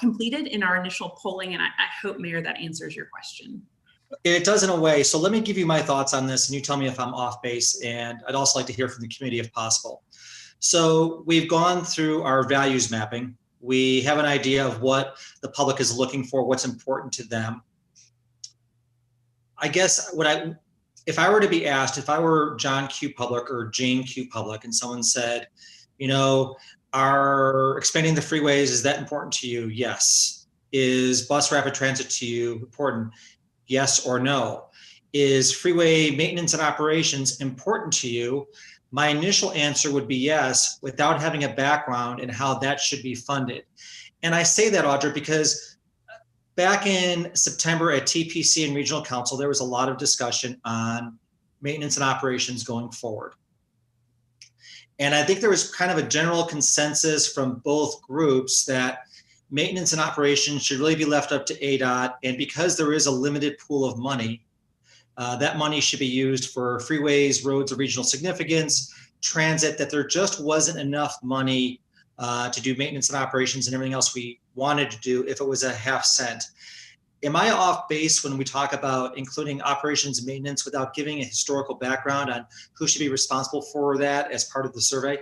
completed in our initial polling, and I hope, Mayor, that answers your question. It does in a way. So let me give you my thoughts on this and you tell me if I'm off base, and I'd also like to hear from the committee if possible. So we've gone through our values mapping. We have an idea of what the public is looking for, what's important to them. I guess if I were to be asked, if I were John Q. Public or Jane Q. Public and someone said, you know, are expanding the freeways, is that important to you? Yes. Is bus rapid transit to you important? Yes or no. Is freeway maintenance and operations important to you? My initial answer would be yes, without having a background in how that should be funded. And I say that, Audra, because back in September at TPC and Regional Council, there was a lot of discussion on maintenance and operations going forward. And I think there was kind of a general consensus from both groups that maintenance and operations should really be left up to ADOT. And because there is a limited pool of money, that money should be used for freeways, roads of regional significance, transit, that there just wasn't enough money to do maintenance and operations and everything else we wanted to do if it was a half cent. Am I off base when we talk about including operations and maintenance without giving a historical background on who should be responsible for that as part of the survey?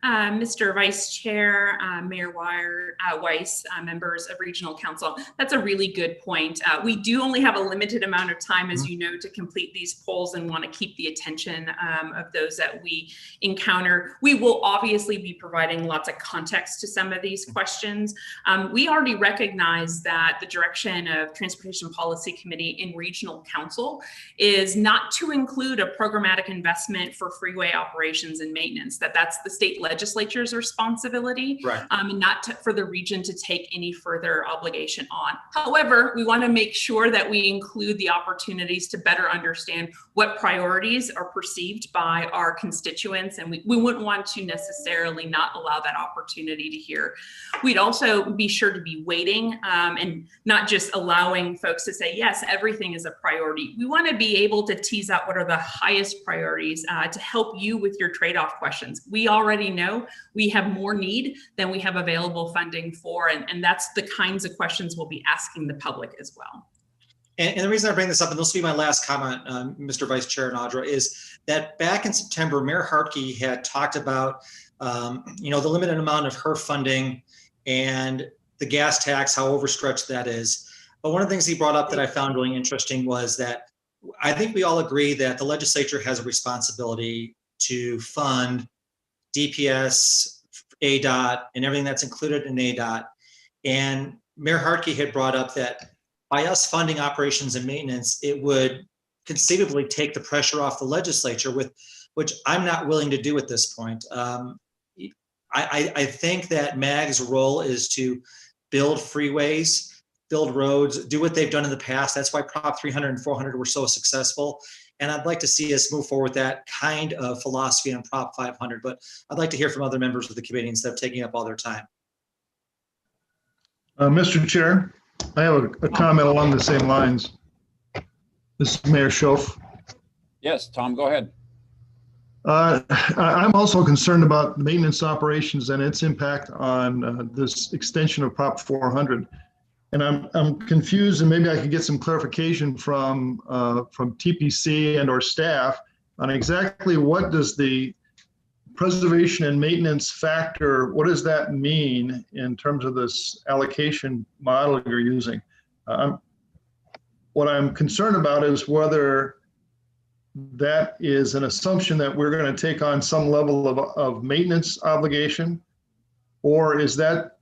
Mr. Vice Chair, Mayor Weiss, members of Regional Council, that's a really good point. We do only have a limited amount of time, as you know, to complete these polls and want to keep the attention of those that we encounter. We will obviously be providing lots of context to some of these questions. We already recognize that the direction of Transportation Policy Committee in Regional Council is not to include a programmatic investment for freeway operations and maintenance, that's the state legislature's responsibility, right. And not for the region to take any further obligation on. However, we want to make sure that we include the opportunities to better understand what priorities are perceived by our constituents, and we wouldn't want to necessarily not allow that opportunity to hear. We'd also be sure to be waiting and not just allowing folks to say, yes, everything is a priority. We want to be able to tease out what are the highest priorities to help you with your trade-off questions. We already know we have more need than we have available funding for, and that's the kinds of questions we'll be asking the public as well. And the reason I bring this up, and this will be my last comment, Mr. Vice Chair and Audra, is that back in September, Mayor Hartke had talked about, the limited amount of her funding and the gas tax, how overstretched that is. But one of the things he brought up that I found really interesting was that I think we all agree that the legislature has a responsibility to fund DPS, ADOT, and everything that's included in ADOT. And Mayor Hartke had brought up that by us funding operations and maintenance, it would conceivably take the pressure off the legislature, which I'm not willing to do at this point. I think that MAG's role is to build freeways, build roads, do what they've done in the past. That's why Prop 300 and 400 were so successful. And I'd like to see us move forward with that kind of philosophy on Prop 500, but I'd like to hear from other members of the committee instead of taking up all their time. Mr. Chair, I have a comment along the same lines. This is Mayor Schoaf. Yes, Tom, go ahead. I'm also concerned about maintenance operations and its impact on this extension of Prop 400. And I'm confused, and maybe I could get some clarification from TPC and or staff on exactly what does the preservation and maintenance factor, what does that mean in terms of this allocation model you're using? What I'm concerned about is whether that is an assumption that we're going to take on some level of maintenance obligation, or is that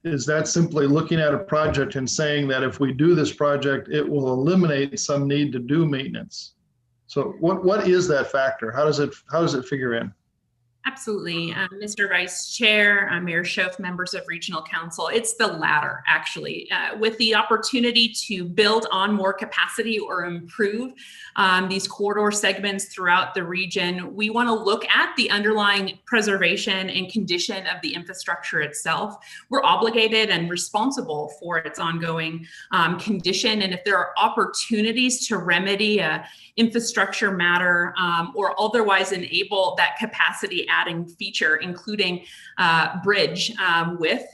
simply looking at a project and saying that if we do this project, it will eliminate some need to do maintenance? So what is that factor? How does it figure in? Absolutely. Mr. Vice Chair, Mayor Schoaf, members of Regional Council, it's the latter, actually. With the opportunity to build on more capacity or improve these corridor segments throughout the region, we want to look at the underlying preservation and condition of the infrastructure itself. We're obligated and responsible for its ongoing condition. And if there are opportunities to remedy a infrastructure matter or otherwise enable that capacity adding feature, including bridge width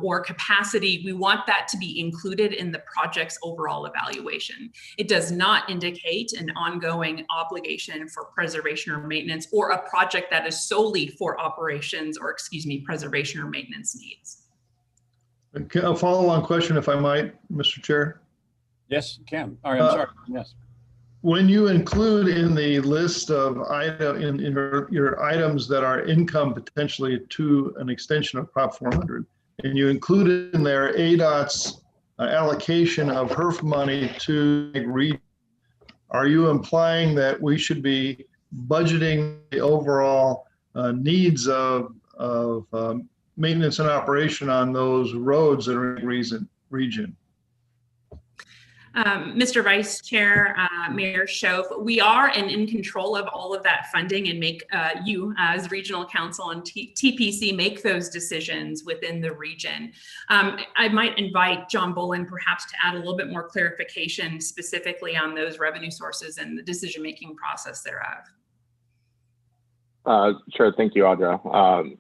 or capacity, we want that to be included in the project's overall evaluation. It does not indicate an ongoing obligation for preservation or maintenance or a project that is solely for operations or, preservation or maintenance needs. A follow-on question, if I might, Mr. Chair. Yes, you can. All right, I'm sorry. Yes. When you include in the list of your items that are income potentially to an extension of Prop 400, and you include in there ADOT's allocation of HERF money to region, are you implying that we should be budgeting the overall needs of maintenance and operation on those roads that are in region? Mr. Vice Chair, Mayor Schoaf, we are in control of all of that funding and make you as Regional Council and TPC make those decisions within the region. I might invite John Bolin perhaps to add a little bit more clarification specifically on those revenue sources and the decision-making process thereof. Sure, thank you, Audra.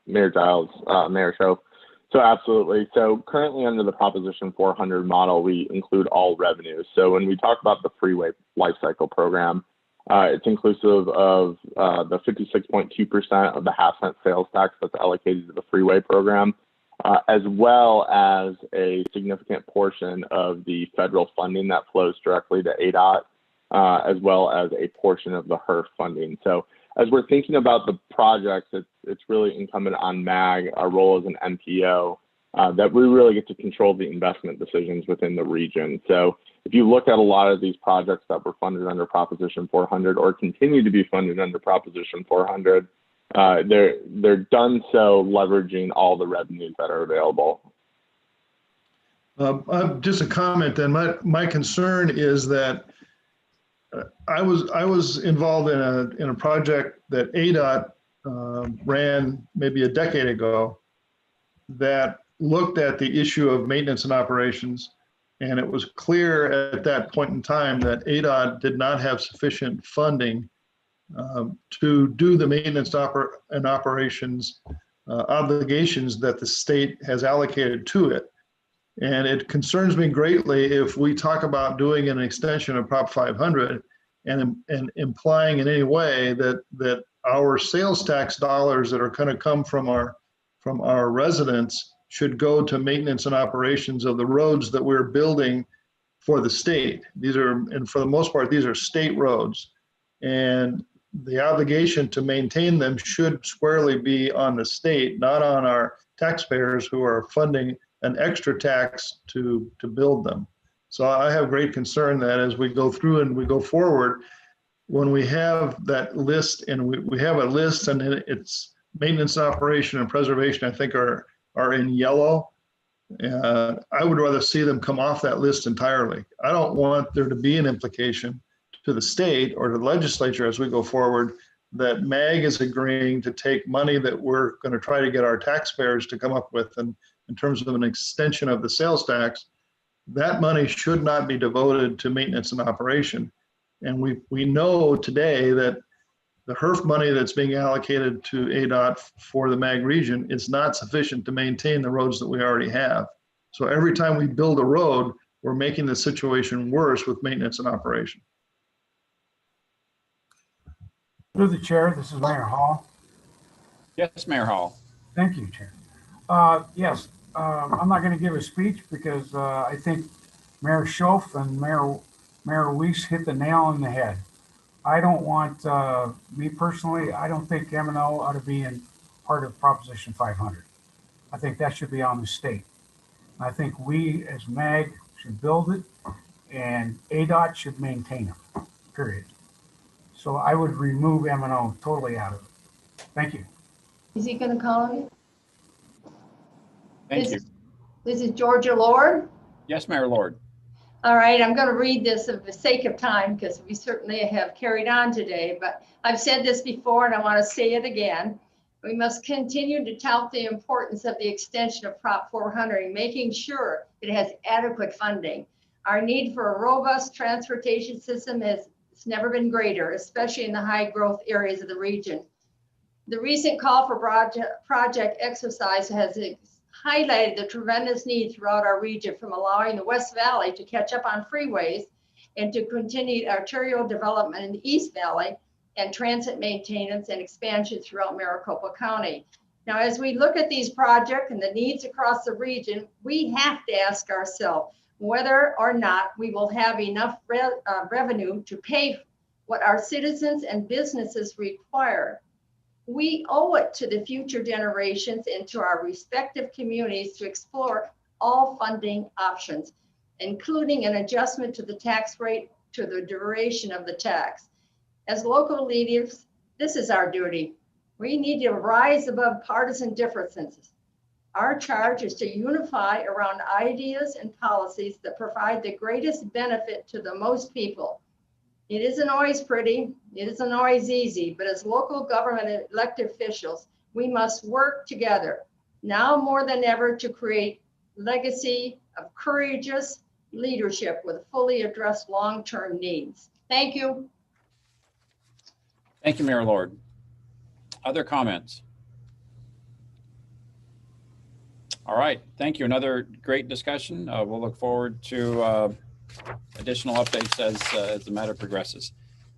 Mayor Giles, Mayor Schoaf. So absolutely. So currently under the Proposition 400 model, we include all revenues. So when we talk about the freeway life cycle program, it's inclusive of the 56.2% of the half-cent sales tax that's allocated to the freeway program, as well as a significant portion of the federal funding that flows directly to ADOT, as well as a portion of the HERF funding. So as we're thinking about the projects, it's really incumbent on MAG, our role as an MPO, that we really get to control the investment decisions within the region. So if you look at a lot of these projects that were funded under Proposition 400 or continue to be funded under Proposition 400, they're done so leveraging all the revenues that are available. Just a comment then. My concern is that I was involved in a project that ADOT ran maybe a decade ago that looked at the issue of maintenance and operations, and it was clear at that point in time that ADOT did not have sufficient funding to do the maintenance and operations obligations that the state has allocated to it. And it concerns me greatly if we talk about doing an extension of Prop 500 and implying in any way that our sales tax dollars that are going to come from our residents should go to maintenance and operations of the roads that we're building for the state. And for the most part, these are state roads. And the obligation to maintain them should squarely be on the state, not on our taxpayers who are funding an extra tax to build them. So I have great concern that as we go through and we go forward, when we have that list and we have a list and it's maintenance, operation, and preservation, I think are in yellow. I would rather see them come off that list entirely. I don't want there to be an implication to the state or to the legislature as we go forward that MAG is agreeing to take money that we're going to try to get our taxpayers to come up with and in terms of an extension of the sales tax. That money should not be devoted to maintenance and operation. And we know today that the HERF money that's being allocated to ADOT for the MAG region is not sufficient to maintain the roads that we already have. So every time we build a road, we're making the situation worse with maintenance and operation. Through the chair, this is Mayor Hall. Yes, Mayor Hall. Thank you, Chair. Yes, I'm not going to give a speech because I think Mayor Schoaf and Mayor Weiss hit the nail on the head. I don't want, me personally, I don't think M&O ought to be in part of Proposition 500. I think that should be on the state. I think we as MAG should build it and ADOT should maintain them, period. So I would remove M&O totally out of it. Thank you. Is he going to call me? Thank you. This is Georgia Lord. Yes, Mayor Lord. All right, I'm going to read this for the sake of time because we certainly have carried on today, but I've said this before and I want to say it again. We must continue to tout the importance of the extension of Prop 400, making sure it has adequate funding. Our need for a robust transportation system has never been greater, especially in the high growth areas of the region. The recent call for project exercise has highlighted the tremendous need throughout our region, from allowing the West Valley to catch up on freeways and to continue arterial development in the East Valley and transit maintenance and expansion throughout Maricopa County. Now, as we look at these projects and the needs across the region, we have to ask ourselves whether or not we will have enough revenue to pay what our citizens and businesses require. We owe it to the future generations and to our respective communities to explore all funding options, including an adjustment to the tax rate to the duration of the tax. As local leaders, this is our duty. We need to rise above partisan differences. Our charge is to unify around ideas and policies that provide the greatest benefit to the most people. It isn't always pretty, it isn't always easy, but as local government and elected officials, we must work together now more than ever to create legacy of courageous leadership with fully addressed long-term needs. Thank you. Thank you, Mayor Lord. Other comments? All right, thank you. Another great discussion. We'll look forward to additional updates as the matter progresses.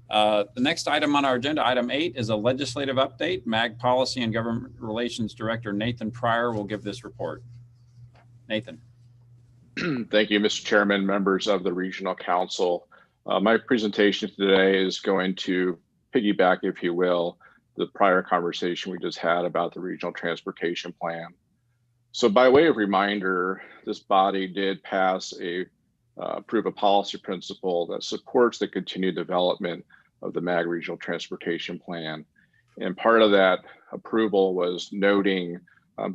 The next item on our agenda, item 8, is a legislative update. MAG Policy and Government Relations Director Nathan Pryor will give this report. Nathan. Thank you, Mr. Chairman, members of the Regional Council. My presentation today is going to piggyback, if you will, the prior conversation we just had about the Regional Transportation Plan. So by way of reminder, this body did pass approve a policy principle that supports the continued development of the MAG Regional Transportation Plan. And part of that approval was noting,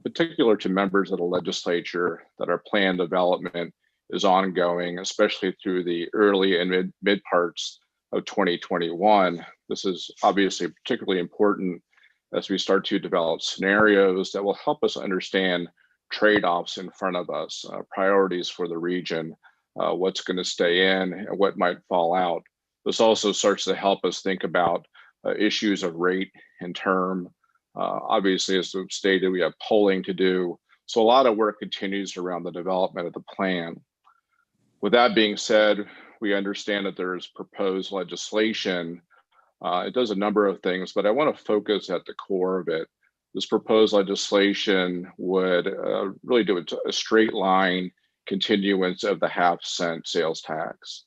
particular to members of the legislature, that our plan development is ongoing, especially through the early and mid parts of 2021. This is obviously particularly important as we start to develop scenarios that will help us understand trade-offs in front of us, priorities for the region, what's going to stay in and what might fall out. This also starts to help us think about issues of rate and term. Obviously, as we've stated, we have polling to do. So a lot of work continues around the development of the plan. With that being said, we understand that there's proposed legislation. It does a number of things, but I want to focus at the core of it. This proposed legislation would really do a straight line continuance of the half-cent sales tax.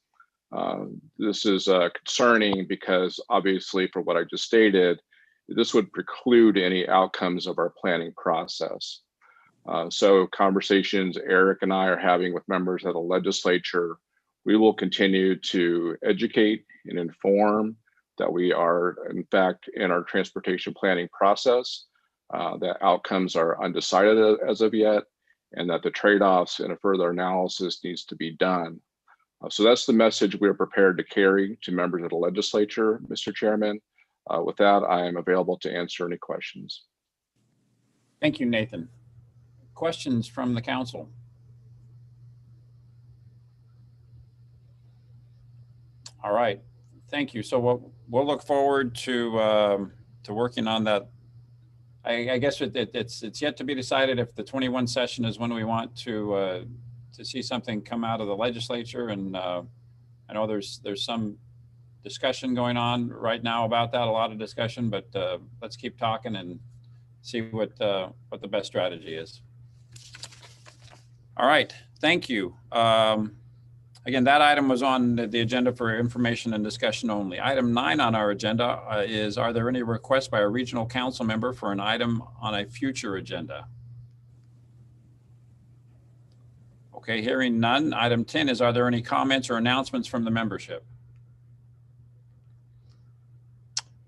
This is concerning because obviously, for what I just stated, this would preclude any outcomes of our planning process. So conversations Eric and I are having with members of the legislature, we will continue to educate and inform that we are, in fact, in our transportation planning process, that outcomes are undecided as of yet, and that the trade-offs and a further analysis needs to be done. So that's the message we're prepared to carry to members of the legislature, Mr. Chairman. With that, I am available to answer any questions. Thank you, Nathan. Questions from the council? All right. Thank you. So we'll look forward to working on that. I guess it's yet to be decided if the 21 session is when we want to see something come out of the legislature. And I know there's some discussion going on right now about that, a lot of discussion, but let's keep talking and see what the best strategy is. All right, thank you. Again, that item was on the agenda for information and discussion only. Item 9 on our agenda is, are there any requests by a regional council member for an item on a future agenda? Okay, hearing none. Item 10 is, are there any comments or announcements from the membership?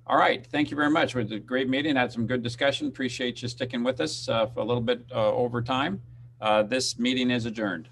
All right, thank you very much. It was a great meeting, had some good discussion. Appreciate you sticking with us for a little bit over time. This meeting is adjourned.